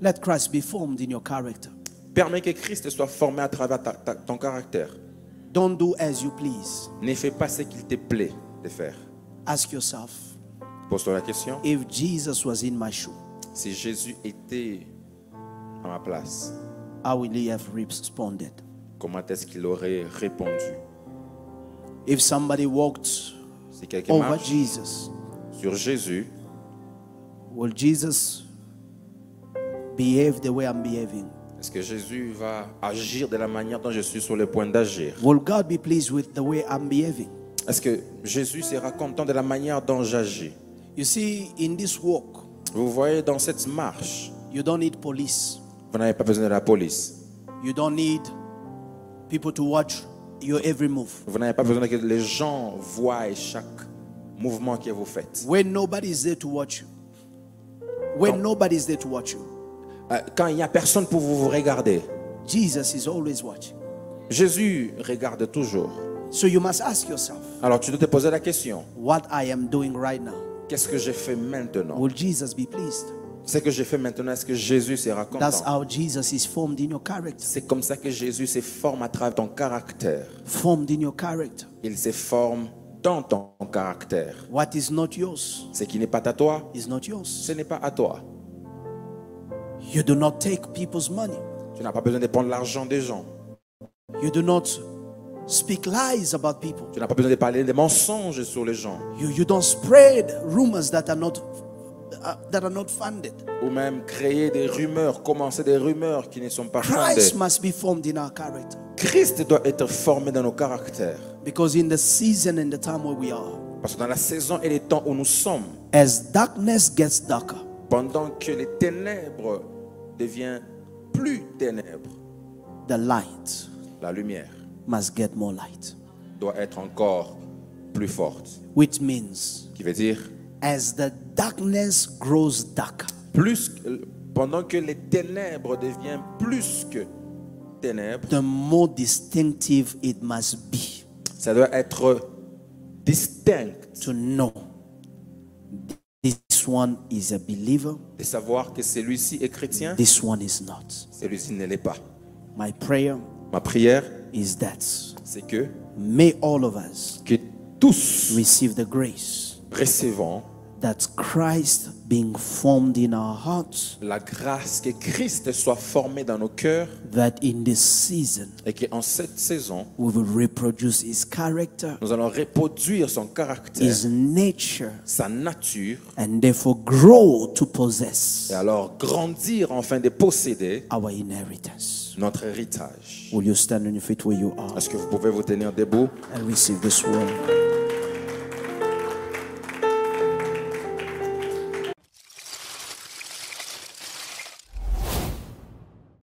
Speaker 1: Let Christ be formed in your character.
Speaker 2: Permets que Christ soit formé à travers ton caractère.
Speaker 1: Don't do as you please.
Speaker 2: Ne fais pas ce qu'il te plaît de faire.
Speaker 1: Ask yourself,
Speaker 2: Pose-toi la question.
Speaker 1: if Jesus was in my shoe,
Speaker 2: Si Jésus était à ma place,
Speaker 1: how will he have responded?
Speaker 2: comment est-ce qu'il aurait répondu?
Speaker 1: If somebody walked
Speaker 2: Si quelqu'un
Speaker 1: over
Speaker 2: marche
Speaker 1: Jesus,
Speaker 2: sur Jésus,
Speaker 1: will Jesus behave the way I'm behaving?
Speaker 2: est-ce que Jésus va agir de la manière dont je suis sur le point d'agir?
Speaker 1: Will God be pleased with the way I'm behaving?
Speaker 2: Est-ce que Jésus sera content de la manière dont j'agis?
Speaker 1: You see, in this walk,
Speaker 2: Vous voyez, dans cette marche,
Speaker 1: you don't need police.
Speaker 2: vous n'avez pas besoin de la police.
Speaker 1: You don't need people to watch your every move.
Speaker 2: Vous n'avez pas besoin que les gens voient chaque mouvement que vous faites.
Speaker 1: When nobody is there to watch you. When nobody is there to watch you.
Speaker 2: Quand il n'y a personne pour vous regarder,
Speaker 1: Jesus is always watching.
Speaker 2: Jésus regarde toujours.
Speaker 1: So you must ask yourself,
Speaker 2: Alors tu dois te poser la question,
Speaker 1: what I am doing right now,
Speaker 2: qu'est-ce que j'ai fait maintenant?
Speaker 1: will Jesus be pleased?
Speaker 2: Ce que j'ai fait maintenant, est-ce que Jésus sera
Speaker 1: That's
Speaker 2: content?
Speaker 1: how Jesus is formed in your character.
Speaker 2: C'est comme ça que Jésus se forme à travers ton caractère.
Speaker 1: Formed in your character.
Speaker 2: Il se forme dans ton caractère.
Speaker 1: What is not yours
Speaker 2: Ce qui n'est pas à toi,
Speaker 1: is not yours.
Speaker 2: ce n'est pas à toi.
Speaker 1: You do not take people's money.
Speaker 2: Tu n'as pas besoin de prendre l'argent des gens.
Speaker 1: You do not speak lies about people.
Speaker 2: Tu n'as pas besoin de parler des mensonges sur les gens.
Speaker 1: You don't spread rumors that are not funded.
Speaker 2: Ou même créer des rumeurs, commencer des rumeurs qui ne sont pas
Speaker 1: Christ
Speaker 2: fondées.
Speaker 1: must be formed in our character.
Speaker 2: Christ doit être formé dans nos caractères.
Speaker 1: Because in the season and the time where we are,
Speaker 2: Parce que dans la saison et les temps où nous sommes,
Speaker 1: as darkness gets darker,
Speaker 2: pendant que les ténèbres deviennent plus ténèbres,
Speaker 1: the light
Speaker 2: la lumière
Speaker 1: must get more light.
Speaker 2: doit être encore plus forte.
Speaker 1: Which means,
Speaker 2: Qui veut dire,
Speaker 1: as the darkness grows darker,
Speaker 2: pendant que les ténèbres deviennent plus que ténèbres,
Speaker 1: the more distinctive it must be
Speaker 2: ça doit être distinct
Speaker 1: to know this one is a believer,
Speaker 2: de savoir que celui-ci est chrétien,
Speaker 1: this one is not.
Speaker 2: celui-ci ne l'est pas.
Speaker 1: My prayer
Speaker 2: Ma prière,
Speaker 1: is that
Speaker 2: c'est que
Speaker 1: may all of us
Speaker 2: tous
Speaker 1: receive the grace
Speaker 2: recevons
Speaker 1: that Christ being formed in our hearts,
Speaker 2: la grâce que Christ soit formé dans nos cœurs
Speaker 1: that in this season
Speaker 2: et qu'en cette saison,
Speaker 1: we will reproduce his character,
Speaker 2: nous allons reproduire son caractère,
Speaker 1: his nature,
Speaker 2: sa nature,
Speaker 1: and therefore grow to possess
Speaker 2: et alors grandir afin de posséder
Speaker 1: our inheritance.
Speaker 2: notre héritage.
Speaker 1: Will you stand on your feet where you are
Speaker 2: Est-ce que vous pouvez vous tenir debout
Speaker 1: and receive this word?